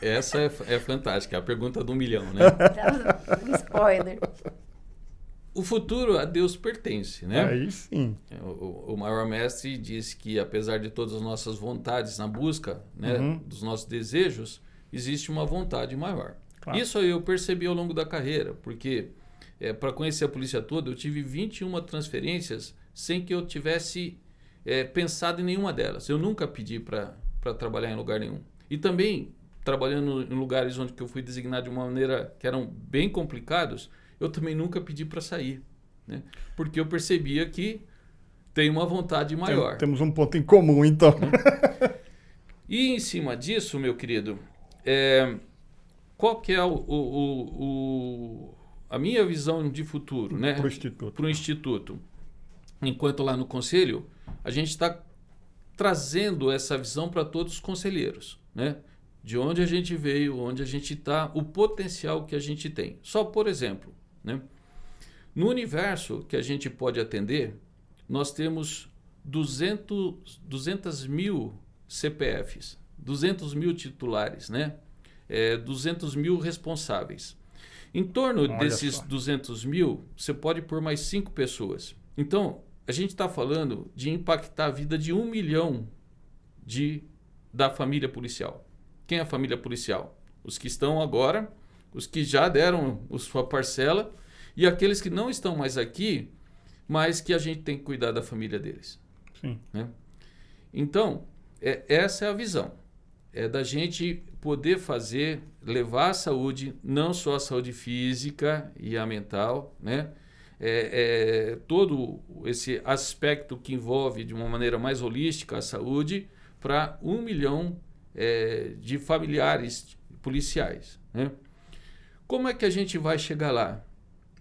Essa é fantástica, é a pergunta do 1 milhão, né? Spoiler. O futuro a Deus pertence, né? Aí sim. O maior mestre diz que, apesar de todas as nossas vontades na busca, né, dos nossos desejos, existe uma vontade maior. Claro. Isso eu percebi ao longo da carreira, porque para conhecer a polícia toda, eu tive 21 transferências sem que eu tivesse pensado em nenhuma delas. Eu nunca pedi para trabalhar em lugar nenhum. E também, trabalhando em lugares onde eu fui designado de uma maneira que eram bem complicados, eu também nunca pedi para sair, né? Porque eu percebia que tem uma vontade maior. Temos um ponto em comum, então. E em cima disso, meu querido, qual que é a minha visão de futuro, né? Para o Instituto. Enquanto lá no Conselho, a gente está trazendo essa visão para todos os conselheiros, né? De onde a gente veio, onde a gente está, o potencial que a gente tem. Só por exemplo, né? No universo que a gente pode atender, nós temos 200 mil CPFs, 200 mil titulares, né? 200 mil responsáveis. Em torno desses 200 mil, você pode pôr mais 5 pessoas. Então, a gente está falando de impactar a vida de 1 milhão da família policial. Quem é a família policial? Os que estão agora os que já deram a sua parcela e aqueles que não estão mais aqui, mas que a gente tem que cuidar da família deles. Sim. Né? Então, essa é a visão. É da gente poder levar a saúde, não só a saúde física e a mental, né? Todo esse aspecto que envolve de uma maneira mais holística a saúde para 1 milhão de familiares policiais. Né? Como é que a gente vai chegar lá?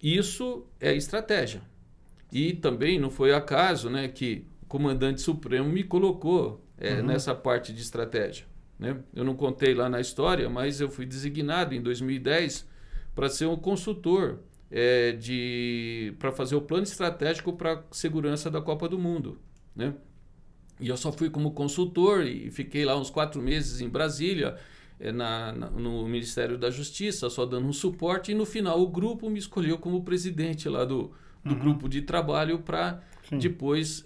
Isso é estratégia. E também não foi acaso, né, que o comandante supremo me colocou nessa parte de estratégia. Né? Eu não contei lá na história, mas eu fui designado em 2010 para ser um consultor para fazer o plano estratégico para a segurança da Copa do Mundo. Né? E eu só fui como consultor e fiquei lá uns 4 meses em Brasília, no Ministério da Justiça, só dando um suporte, e no final o grupo me escolheu como presidente lá do grupo de trabalho para depois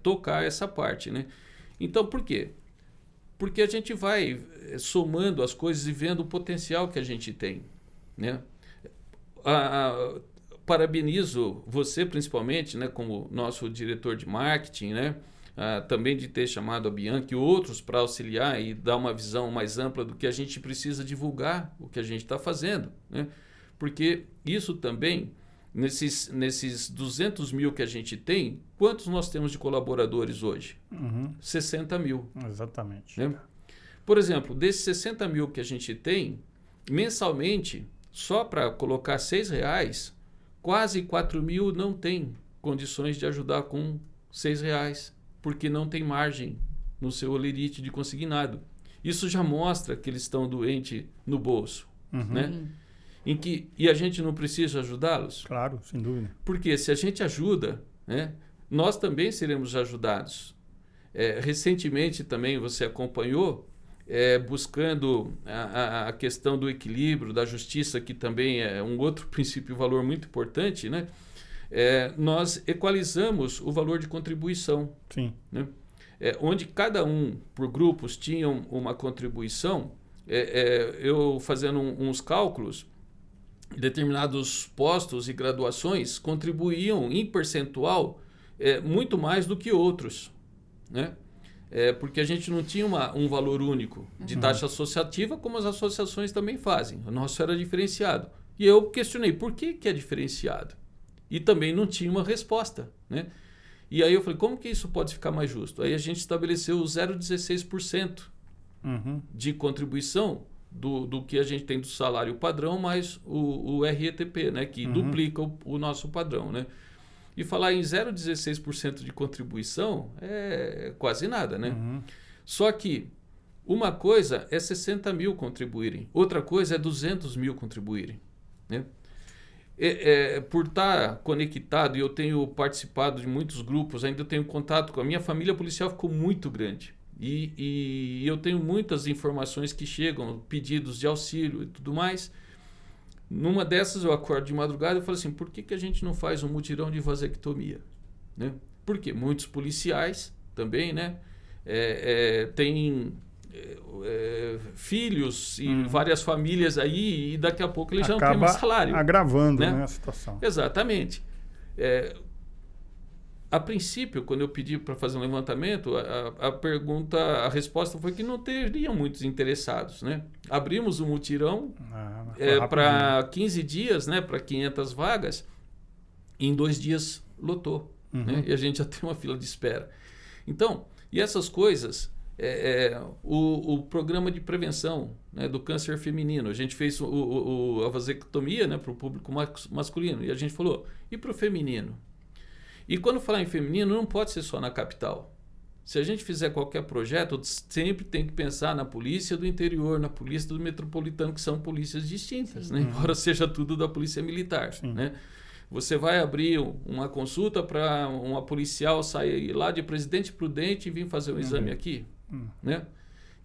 tocar essa parte. Né? Então, por quê? Porque a gente vai somando as coisas e vendo o potencial que a gente tem. Né? Parabenizo você, principalmente, né, como nosso diretor de marketing, né? Também de ter chamado a Bianca e outros para auxiliar e dar uma visão mais ampla do que a gente precisa divulgar, o que a gente está fazendo. Né? Porque isso também, nesses 200 mil que a gente tem, quantos nós temos de colaboradores hoje? 60 mil. Exatamente. Né? Por exemplo, desses 60 mil que a gente tem, mensalmente, só para colocar R$6, quase 4 mil não tem condições de ajudar com R$6, porque não tem margem no seu olerite de consignado. Isso já mostra que eles estão doentes no bolso. Né? E a gente não precisa ajudá-los? Claro, sem dúvida. Porque se a gente ajuda, né, nós também seremos ajudados. Recentemente também você acompanhou, buscando a questão do equilíbrio, da justiça, que também é um outro princípio e valor muito importante, né? Nós equalizamos o valor de contribuição. Sim. Né? Onde cada um, por grupos, tinham uma contribuição, eu fazendo uns cálculos, determinados postos e graduações contribuíam em percentual muito mais do que outros. Né? Porque a gente não tinha um valor único de taxa associativa, como as associações também fazem. O nosso era diferenciado. E eu questionei, por que é diferenciado? E também não tinha uma resposta. Né? E aí eu falei, como que isso pode ficar mais justo? Aí a gente estabeleceu o 0,16% de contribuição do que a gente tem do salário padrão, mais o RETP, né? Que duplica o nosso padrão. Né? E falar em 0,16% de contribuição é quase nada. Né? Só que uma coisa é 60 mil contribuírem, outra coisa é 200 mil contribuírem. Né? Por estar conectado, e eu tenho participado de muitos grupos, ainda tenho contato com a minha família policial, ficou muito grande. E eu tenho muitas informações que chegam, pedidos de auxílio e tudo mais. Numa dessas eu acordo de madrugada e falo assim, por que a gente não faz um mutirão de vasectomia? Né? Porque muitos policiais também, né, têm filhos e várias famílias aí, e daqui a pouco eles já não têm mais salário. Agravando, né? Né, a situação. Exatamente. A princípio, quando eu pedi para fazer um levantamento, a resposta foi que não teriam muitos interessados. Né? Abrimos um mutirão para 15 dias, né, para 500 vagas, e em 2 dias lotou. Né? E a gente já tem uma fila de espera. Então, e essas coisas, o programa de prevenção, né, do câncer feminino, a gente fez a vasectomia, né, para o público masculino, e a gente falou, e para o feminino? E quando falar em feminino, não pode ser só na capital. Se a gente fizer qualquer projeto, sempre tem que pensar na polícia do interior, na polícia do metropolitano, que são polícias distintas, né? Embora seja tudo da polícia militar. Né? Você vai abrir uma consulta para uma policial sair lá de Presidente Prudente e vir fazer um exame aqui. Né?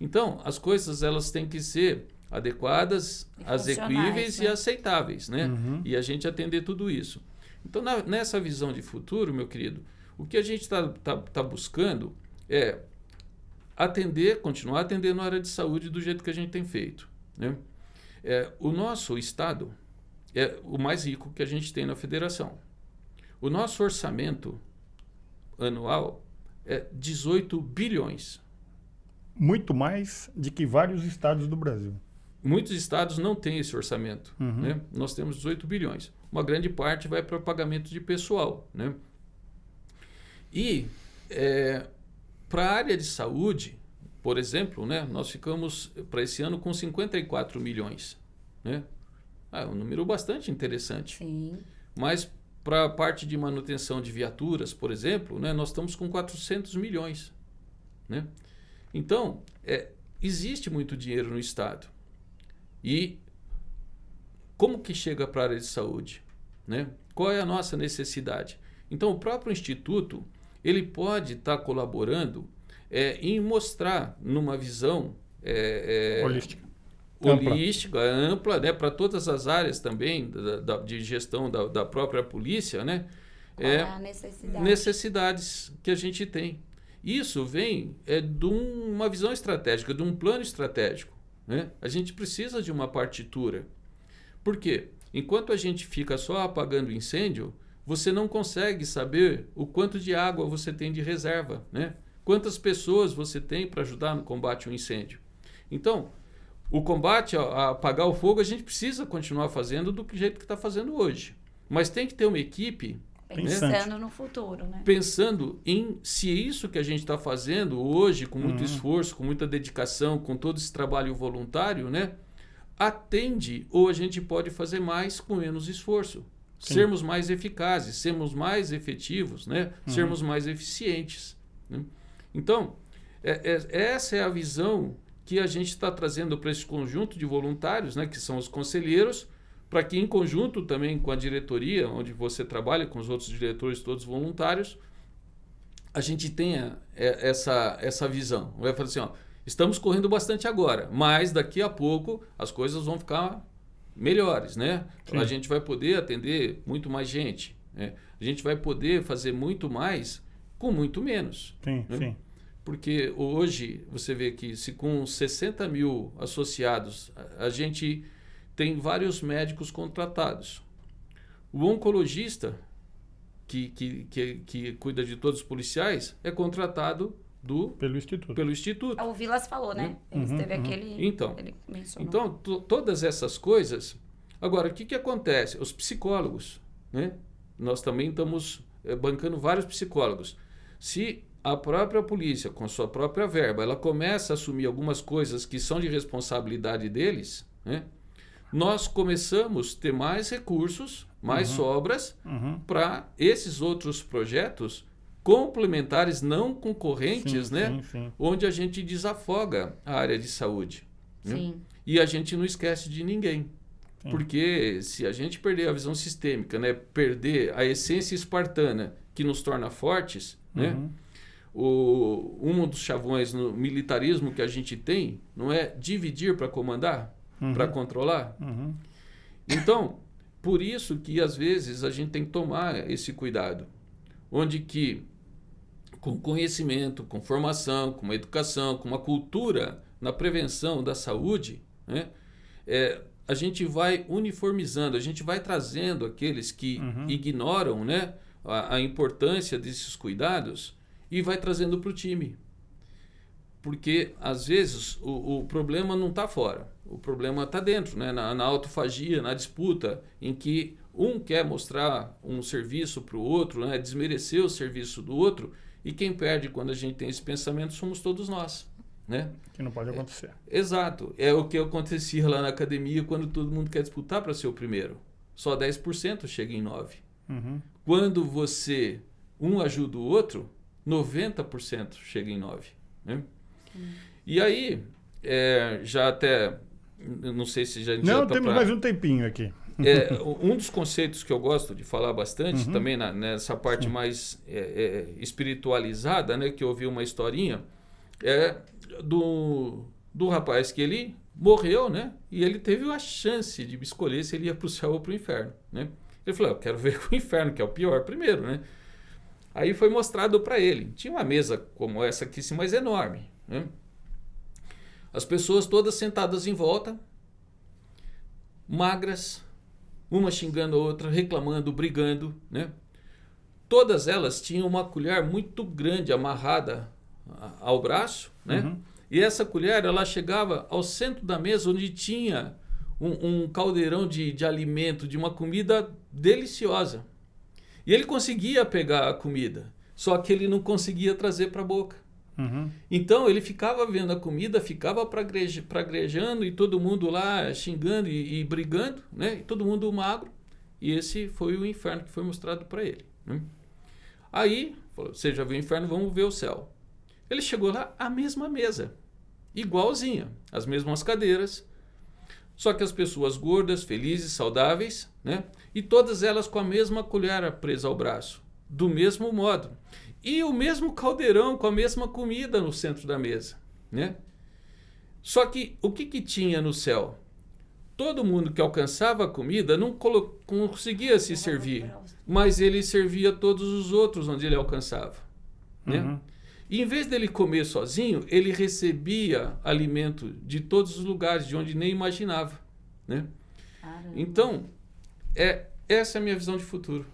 Então, as coisas elas têm que ser adequadas, execuíveis, né? E aceitáveis. Né? E a gente atender tudo isso. Então, nessa visão de futuro, meu querido, o que a gente está buscando é continuar atendendo a área de saúde do jeito que a gente tem feito. Né? O nosso estado é o mais rico que a gente tem na federação. O nosso orçamento anual é 18 bilhões. Muito mais de que vários estados do Brasil. Muitos estados não têm esse orçamento. Né? Nós temos 18 bilhões. Uma grande parte vai para pagamento de pessoal. Né? E para a área de saúde, por exemplo, né, nós ficamos para esse ano com 54 milhões. Né? É um número bastante interessante. Sim. Mas para a parte de manutenção de viaturas, por exemplo, né, nós estamos com 400 milhões. Né? Então, existe muito dinheiro no Estado. E como que chega para a área de saúde? Né? Qual é a nossa necessidade? Então, o próprio Instituto ele pode estar colaborando em mostrar numa visão holística, ampla, né, para todas as áreas também de gestão da própria polícia, né? A necessidade. Necessidades que a gente tem. Isso vem de uma visão estratégica, de um plano estratégico. Né? A gente precisa de uma partitura. Por quê? Enquanto a gente fica só apagando incêndio, você não consegue saber o quanto de água você tem de reserva, né? Quantas pessoas você tem para ajudar no combate ao incêndio. Então, o combate a apagar o fogo a gente precisa continuar fazendo do jeito que está fazendo hoje. Mas tem que ter uma equipe pensando no futuro, né? Pensando em se isso que a gente está fazendo hoje, com muito esforço, com muita dedicação, com todo esse trabalho voluntário, né, atende ou a gente pode fazer mais com menos esforço. Sim. Sermos mais eficazes, sermos mais efetivos, né, sermos mais eficientes. Né? Então, essa é a visão que a gente está trazendo para esse conjunto de voluntários, né, que são os conselheiros, para que em conjunto também com a diretoria, onde você trabalha, com os outros diretores todos voluntários, a gente tenha essa visão. Vai falar assim, ó, estamos correndo bastante agora, mas daqui a pouco as coisas vão ficar melhores, né? Sim. A gente vai poder atender muito mais gente, né? A gente vai poder fazer muito mais com muito menos. Sim, né? Sim. Porque hoje você vê que se com 60 mil associados a gente tem vários médicos contratados. O oncologista, que cuida de todos os policiais, é contratado pelo Instituto. O Vilas falou, né? Ele teve aquele... Então, ele mencionou. Então todas essas coisas... Agora, o que acontece? Os psicólogos, né? Nós também estamos bancando vários psicólogos. Se a própria polícia, com sua própria verba, ela começa a assumir algumas coisas que são de responsabilidade deles, né? Nós começamos a ter mais recursos, mais sobras para esses outros projetos complementares, não concorrentes, sim, né? Sim. Onde a gente desafoga a área de saúde. Né? E a gente não esquece de ninguém. Sim. Porque se a gente perder a visão sistêmica, né? Perder a essência espartana que nos torna fortes, né? Um dos chavões no militarismo que a gente tem não é dividir para comandar, para controlar. Então, por isso que às vezes a gente tem que tomar esse cuidado. Onde que, com conhecimento, com formação, com uma educação, com uma cultura na prevenção da saúde, né, a gente vai uniformizando, a gente vai trazendo aqueles que ignoram, né, a importância desses cuidados e vai trazendo para o time. Porque, às vezes, o problema não está fora. O problema está dentro, né? Na autofagia, na disputa, em que um quer mostrar um serviço para o outro, né? Desmerecer o serviço do outro, e quem perde quando a gente tem esse pensamento somos todos nós. Né? Que não pode acontecer. Exato. É o que acontecia lá na academia quando todo mundo quer disputar para ser o primeiro. Só 10% chega em 9%. Quando você, um ajuda o outro, 90% chega em 9%. Né? E aí, já até, não sei se já... Não, temos mais um tempinho aqui. Um dos conceitos que eu gosto de falar bastante, também nessa parte mais espiritualizada, né, que eu ouvi uma historinha, do rapaz que ele morreu, né, e ele teve a chance de escolher se ele ia para o céu ou para o inferno. Né? Ele falou, eu quero ver o inferno, que é o pior primeiro. Né? Aí foi mostrado para ele. Tinha uma mesa como essa aqui, mas enorme. Né? As pessoas todas sentadas em volta, magras, uma xingando a outra, reclamando, brigando, né? Todas elas tinham uma colher muito grande amarrada ao braço, né? Uhum. E essa colher, ela chegava ao centro da mesa, onde tinha um caldeirão de alimento, de uma comida deliciosa. E ele conseguia pegar a comida, só que ele não conseguia trazer para a boca. Uhum. Então ele ficava vendo a comida, ficava praguejando e todo mundo lá xingando e brigando, né? E todo mundo magro. E esse foi o inferno que foi mostrado para ele, né? Aí, falou, você já viu o inferno, vamos ver o céu. Ele chegou lá, a mesma mesa, igualzinha, as mesmas cadeiras, só que as pessoas gordas, felizes, saudáveis, né? E todas elas com a mesma colher presa ao braço, do mesmo modo. E o mesmo caldeirão com a mesma comida no centro da mesa, né? Só que o que tinha no céu? Todo mundo que alcançava a comida não conseguia se servir, mas ele servia todos os outros onde ele alcançava, né? Uhum. E em vez dele comer sozinho, ele recebia alimento de todos os lugares, de onde nem imaginava, né? Então, essa é a minha visão de futuro,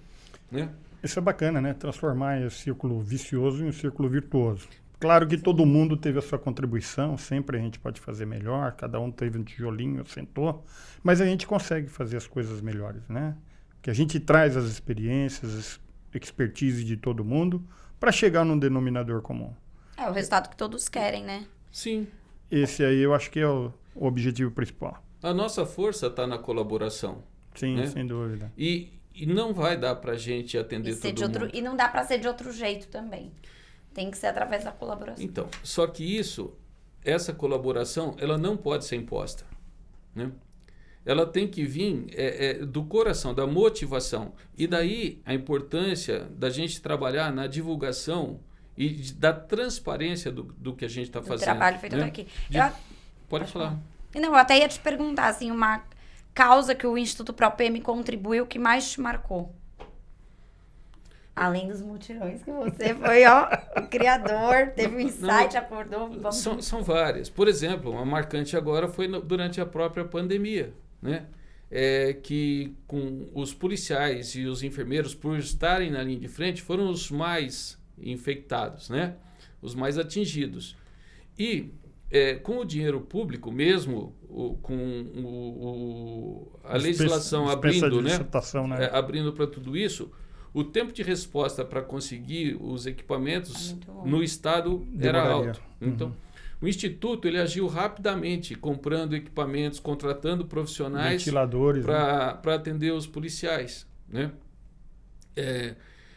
né? Isso é bacana, né? Transformar esse círculo vicioso em um círculo virtuoso. Claro que todo mundo teve a sua contribuição, sempre a gente pode fazer melhor, cada um teve um tijolinho, sentou, mas a gente consegue fazer as coisas melhores, né? Que a gente traz as experiências, expertise de todo mundo para chegar num denominador comum. É o resultado que todos querem, né? Sim. Esse aí eu acho que é o objetivo principal. A nossa força está na colaboração. Sim, né? sem dúvida. E não vai dar para a gente atender todo mundo. E não dá para ser de outro jeito também. Tem que ser através da colaboração. Então, só que essa colaboração, ela não pode ser imposta, né? Ela tem que vir do coração, da motivação. E daí a importância da gente trabalhar na divulgação e da transparência do que a gente está fazendo. Do trabalho feito né? aqui. Pode falar. Não, eu até ia te perguntar, assim, uma causa que o Instituto ProPM contribuiu que mais te marcou. Além dos mutirões que você foi, o criador, teve um insight, acordou. São várias. Por exemplo, uma marcante agora foi durante a própria pandemia, né? Que com os policiais e os enfermeiros, por estarem na linha de frente, foram os mais infectados, né? Os mais atingidos. E com o dinheiro público, mesmo com a legislação abrindo, né? Abrindo para tudo isso, o tempo de resposta para conseguir os equipamentos no estado era alto. Então, o Instituto ele agiu rapidamente, comprando equipamentos, contratando profissionais para atender os policiais, né?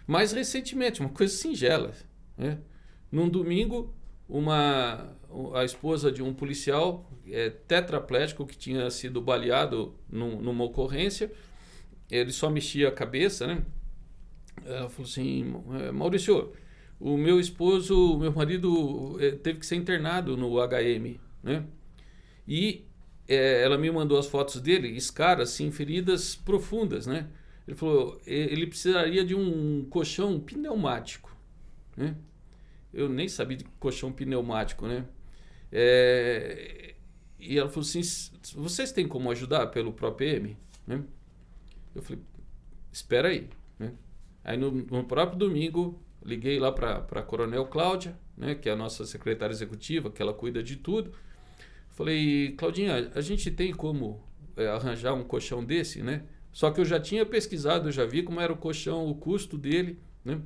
Mais recentemente, uma coisa singela, né? Num domingo, a esposa de um policial tetraplégico que tinha sido baleado numa ocorrência, ele só mexia a cabeça, né? Ela falou assim, Maurício, o meu marido teve que ser internado no HM, né? E ela me mandou as fotos dele, escaras, assim, feridas profundas, né? Ele falou, ele precisaria de um colchão pneumático, né? Eu nem sabia de colchão pneumático, né? E ela falou assim, vocês têm como ajudar pelo ProPM? Né? Eu falei, espera aí, né? Aí no próprio domingo, liguei lá para a Coronel Cláudia, né, que é a nossa secretária executiva, que ela cuida de tudo. Falei, Claudinha, a gente tem como arranjar um colchão desse, né? Só que eu já tinha pesquisado, eu já vi como era o colchão, o custo dele, né?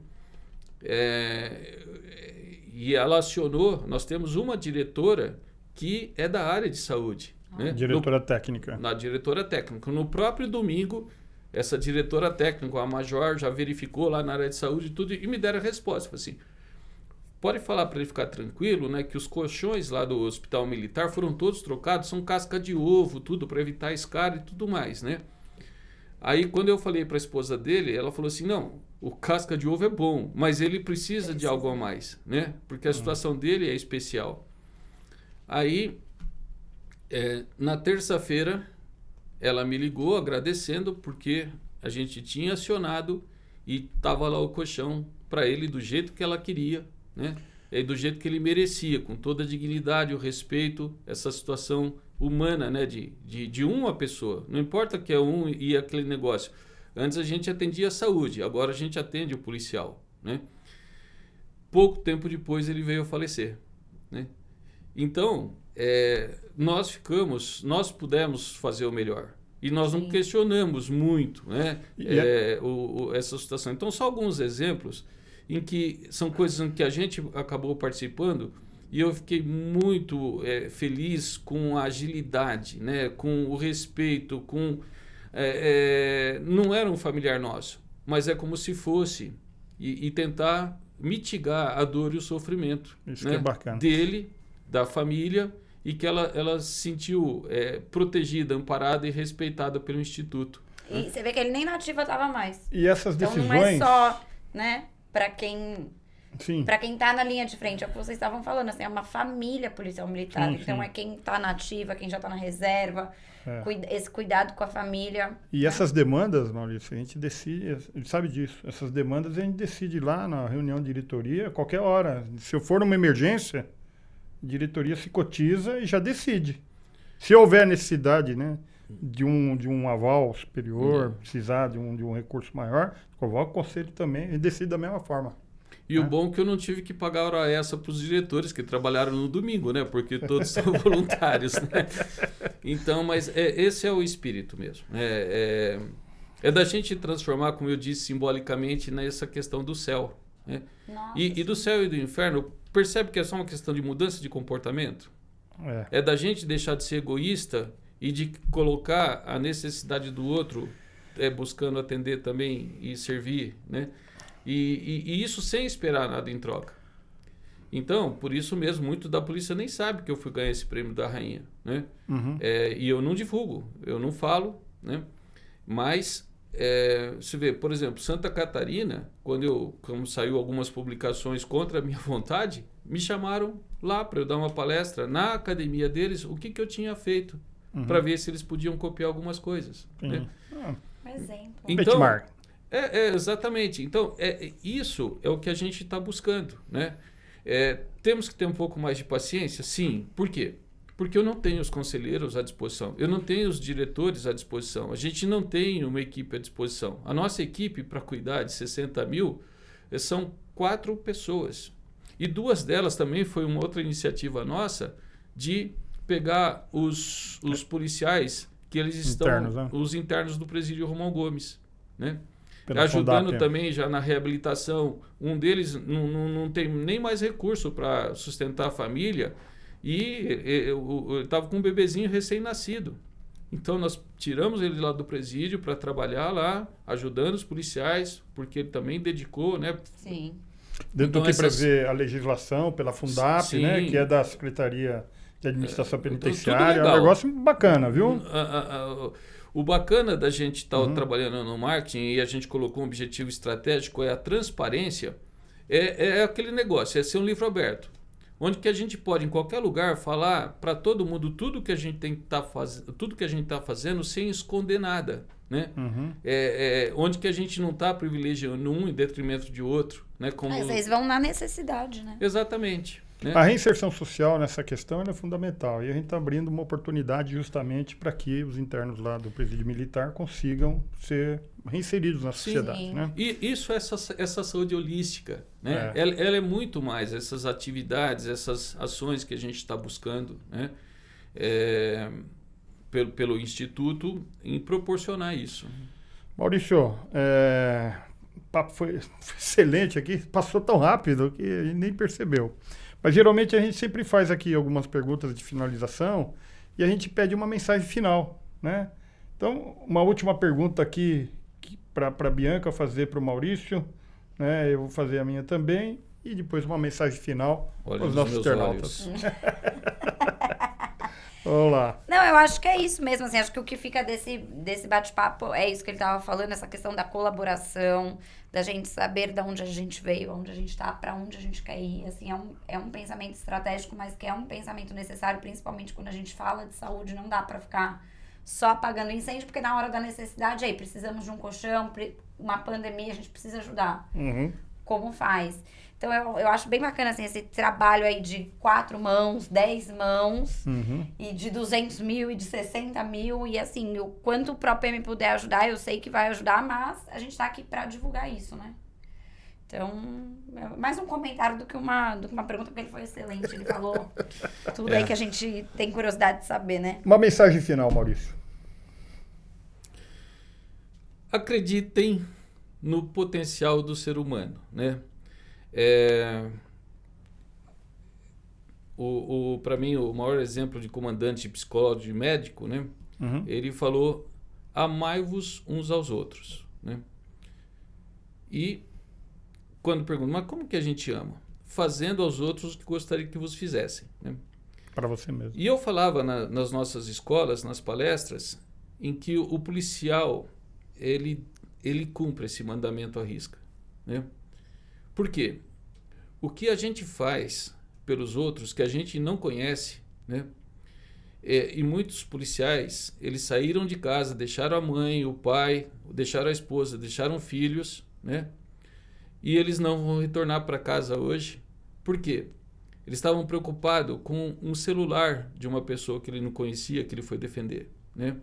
E ela acionou, nós temos uma diretora que é da área de saúde. Né? Diretora técnica. Na diretora técnica. No próprio domingo, essa diretora técnica, a Major, já verificou lá na área de saúde e tudo, e me deram a resposta. Falei assim, pode falar para ele ficar tranquilo, né, que os colchões lá do Hospital Militar foram todos trocados, são casca de ovo, tudo, para evitar escara e tudo mais, né? Aí, quando eu falei para a esposa dele, ela falou assim, não, o casca de ovo é bom, mas ele precisa de algo a mais, né? Porque a situação dele é especial. Aí, na terça-feira, ela me ligou agradecendo porque a gente tinha acionado e estava lá o colchão para ele do jeito que ela queria, né? E do jeito que ele merecia, com toda a dignidade, o respeito, essa situação humana, né? De uma pessoa. Não importa que é um e aquele negócio. Antes a gente atendia a saúde, agora a gente atende o policial, né? Pouco tempo depois ele veio a falecer, né? Então, nós pudemos fazer o melhor. E nós não questionamos muito, né? Essa situação. Então, só alguns exemplos em que são coisas em que a gente acabou participando e eu fiquei muito feliz com a agilidade, né? Com o respeito, não era um familiar nosso, mas é como se fosse e tentar mitigar a dor e o sofrimento, isso, né? que é bacana. Dele, da família, e que ela se sentiu protegida, amparada e respeitada pelo Instituto. E você vê que ele nem na ativa estava mais. E essas decisões... Então não é só, né, para quem Sim. Para quem tá na linha de frente, é o que vocês estavam falando, assim, é uma família policial militar. Sim, então sim. é quem tá na ativa, quem já tá na reserva, esse cuidado com a família. E essas demandas, Maurício, a gente decide, a gente sabe disso, essas demandas a gente decide lá na reunião de diretoria, a qualquer hora. Se eu for numa emergência, a diretoria se cotiza e já decide. Se houver necessidade, né, de um aval superior, precisar de um recurso maior, convoca o conselho também e decide da mesma forma. E o bom é que eu não tive que pagar hora extra para os diretores que trabalharam no domingo, né? Porque todos são voluntários, né? Então, mas esse é o espírito mesmo. É da gente transformar, como eu disse simbolicamente, nessa questão do céu. Né? E do céu e do inferno, percebe que é só uma questão de mudança de comportamento? É da gente deixar de ser egoísta e de colocar a necessidade do outro, buscando atender também e servir, né? E isso sem esperar nada em troca. Então, por isso mesmo, muito da polícia nem sabe que eu fui ganhar esse prêmio da rainha, né? Uhum. E eu não divulgo, eu não falo, né? Mas, você vê, por exemplo, Santa Catarina, quando saiu algumas publicações contra a minha vontade, me chamaram lá para eu dar uma palestra na academia deles, o que eu tinha feito, para ver se eles podiam copiar algumas coisas. Né? Um exemplo. Então, exatamente. Então, isso é o que a gente está buscando, né? Temos que ter um pouco mais de paciência? Sim. Por quê? Porque eu não tenho os conselheiros à disposição, eu não tenho os diretores à disposição, a gente não tem uma equipe à disposição. A nossa equipe, para cuidar de 60 mil, são 4 pessoas. E 2 delas também foi uma outra iniciativa nossa de pegar os policiais que eles estão, internos, né? Os internos do presídio Romão Gomes, né? Pela ajudando Fundap, também já na reabilitação. Um deles não tem nem mais recurso para sustentar a família e eu estava com um bebezinho recém-nascido. Então nós tiramos ele lá do presídio para trabalhar lá, ajudando os policiais, porque ele também dedicou, né? Sim. Dentro do que prevê a legislação pela Fundap, né, que é da Secretaria de Administração Penitenciária. É um negócio bacana, viu? O bacana da gente estar trabalhando no marketing, e a gente colocou um objetivo estratégico, é a transparência, é aquele negócio, é ser um livro aberto, onde que a gente pode, em qualquer lugar, falar para todo mundo tudo que a gente tem que tudo que a gente está fazendo sem esconder nada, né? Onde que a gente não está privilegiando um em detrimento de outro, né? Vocês vão na necessidade, né? Exatamente. Né? A reinserção social nessa questão é fundamental e a gente está abrindo uma oportunidade justamente para que os internos lá do presídio militar consigam ser reinseridos na sociedade. Né? E isso, essa saúde holística, né? Ela é muito mais essas atividades, essas ações que a gente está buscando, né? Pelo Instituto em proporcionar isso. Maurício, o papo foi excelente aqui, passou tão rápido que a gente nem percebeu. Mas geralmente a gente sempre faz aqui algumas perguntas de finalização e a gente pede uma mensagem final, né? Então, uma última pergunta aqui para a Bianca fazer para o Maurício, né? Eu vou fazer a minha também e depois uma mensagem final para os nossos internautas. Vamos lá. Não, eu acho que é isso mesmo, assim, acho que o que fica desse bate-papo é isso que ele estava falando, essa questão da colaboração, da gente saber de onde a gente veio, onde a gente está, para onde a gente quer ir, assim, é um pensamento estratégico, mas que é um pensamento necessário, principalmente quando a gente fala de saúde, não dá para ficar só apagando incêndio, porque na hora da necessidade, precisamos de um colchão, uma pandemia, a gente precisa ajudar. como faz. Então, eu acho bem bacana, assim, esse trabalho aí de 4 mãos, 10 mãos, e de 200 mil e de 60 mil, e assim, o quanto o ProPM puder ajudar, eu sei que vai ajudar, mas a gente tá aqui pra divulgar isso, né? Então, mais um comentário do que uma pergunta, porque ele foi excelente, ele falou tudo aí que a gente tem curiosidade de saber, né? Uma mensagem final, Maurício. Acreditem no potencial do ser humano, né? Para mim, o maior exemplo de comandante, de psicólogo, de médico, né? Ele falou: amai-vos uns aos outros, né? E quando perguntam, mas como que a gente ama? Fazendo aos outros o que gostaria que vos fizessem, né? Para você mesmo. E eu falava nas nossas escolas, nas palestras, em que o policial ele cumpre esse mandamento à risca, né? Por quê? O que a gente faz pelos outros que a gente não conhece, né? E muitos policiais, eles saíram de casa, deixaram a mãe, o pai, deixaram a esposa, deixaram filhos, né? E eles não vão retornar para casa hoje. Por quê? Eles estavam preocupados com um celular de uma pessoa que ele não conhecia, que ele foi defender, né?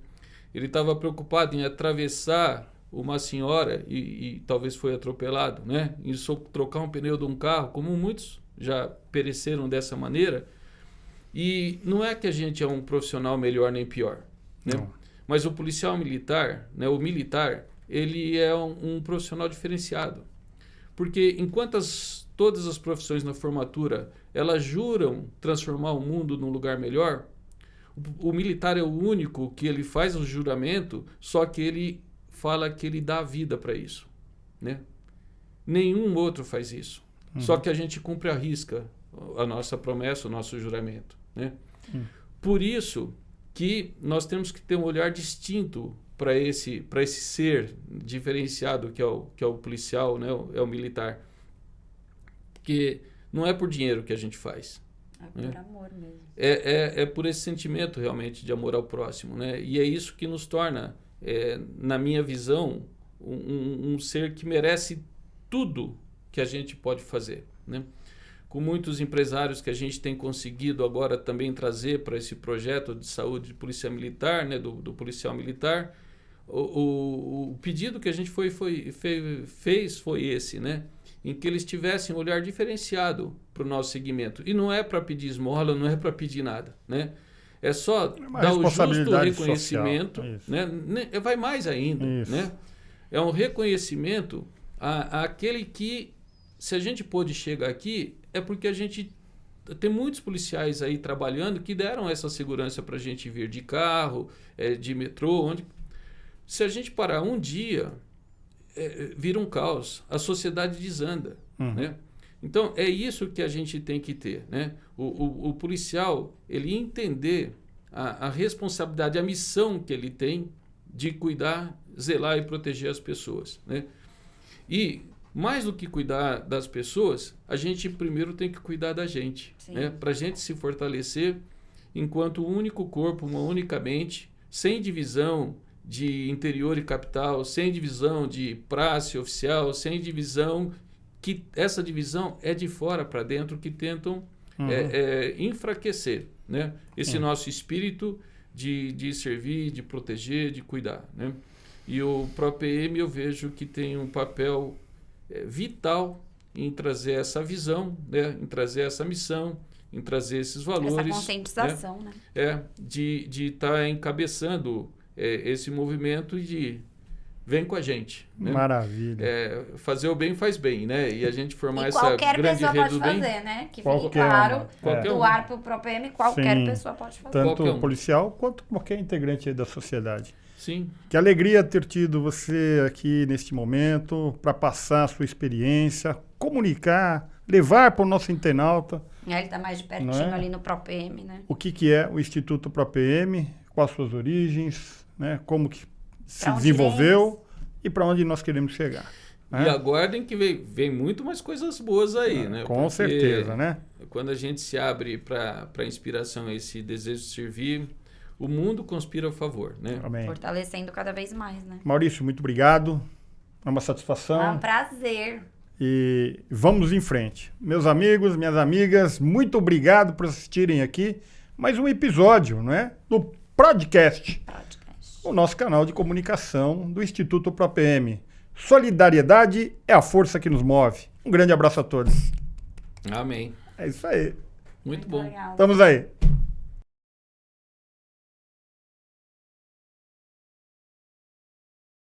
Ele estava preocupado em atravessar uma senhora e talvez foi atropelado, né? Em trocar um pneu de um carro, como muitos já pereceram dessa maneira. E não é que a gente é um profissional melhor nem pior, né? Mas o policial militar, né, o militar, ele é um profissional diferenciado. Porque enquanto todas as profissões na formatura, elas juram transformar o mundo num lugar melhor, o militar é o único que ele faz o juramento, só que ele fala que ele dá a vida para isso, né? Nenhum outro faz isso. Só que a gente cumpre à risca a nossa promessa, o nosso juramento, né? Por isso que nós temos que ter um olhar distinto para esse ser diferenciado que é o policial, né? É o militar. Porque não é por dinheiro que a gente faz. É por amor mesmo. É por esse sentimento realmente de amor ao próximo, né? E é isso que nos torna, na minha visão, um ser que merece tudo que a gente pode fazer, né? Com muitos empresários que a gente tem conseguido agora também trazer para esse projeto de saúde de polícia militar, né? do policial militar, o pedido que a gente fez foi esse, né? Em que eles tivessem um olhar diferenciado para o nosso segmento. E não é para pedir esmola, não é para pedir nada, né? É só dar o justo reconhecimento, né? Vai mais ainda, né? É um reconhecimento àquele que, se a gente pôde chegar aqui, é porque a gente tem muitos policiais aí trabalhando que deram essa segurança para a gente vir de carro, de metrô, se a gente parar um dia, vira um caos, a sociedade desanda, né? Então, é isso que a gente tem que ter, né? O policial, ele entender a responsabilidade, a missão que ele tem de cuidar, zelar e proteger as pessoas, né? E, mais do que cuidar das pessoas, a gente primeiro tem que cuidar da gente, né? Para a gente se fortalecer enquanto um único corpo, uma única mente, sem divisão de interior e capital, sem divisão de praça oficial, sem divisão, que essa divisão é de fora para dentro, que tentam enfraquecer, né? Esse nosso espírito de servir, de proteger, de cuidar, né? E o ProPM eu vejo que tem um papel vital em trazer essa visão, né? Em trazer essa missão, em trazer esses valores. Essa conscientização, né? De estar encabeçando esse movimento e vem com a gente, né? Maravilha. Fazer o bem faz bem, né? E a gente formar essa qualquer grande pessoa rede pode do bem. fazer, né? Que fique claro, doar para o ProPM, qualquer pessoa pode fazer. Tanto policial quanto qualquer integrante da sociedade. Sim. Que alegria ter tido você aqui neste momento para passar a sua experiência, comunicar, levar para o nosso internauta. Ele está mais de pertinho ali no ProPM, né? O que é o Instituto ProPM, quais suas origens, né? Como que se desenvolveu e para onde nós queremos chegar. Né? E aguardem que vem muito mais coisas boas aí, né? Com certeza, né? Quando a gente se abre para a inspiração, esse desejo de servir, o mundo conspira a favor, né? Amém. Fortalecendo cada vez mais, né? Maurício, muito obrigado. É uma satisfação. É um prazer. e vamos em frente. Meus amigos, minhas amigas, muito obrigado por assistirem aqui mais um episódio, né, do podcast, o nosso canal de comunicação do Instituto ProPM. Solidariedade é a força que nos move. Um grande abraço a todos. Amém. É isso aí. Muito bom. Legal. Estamos aí.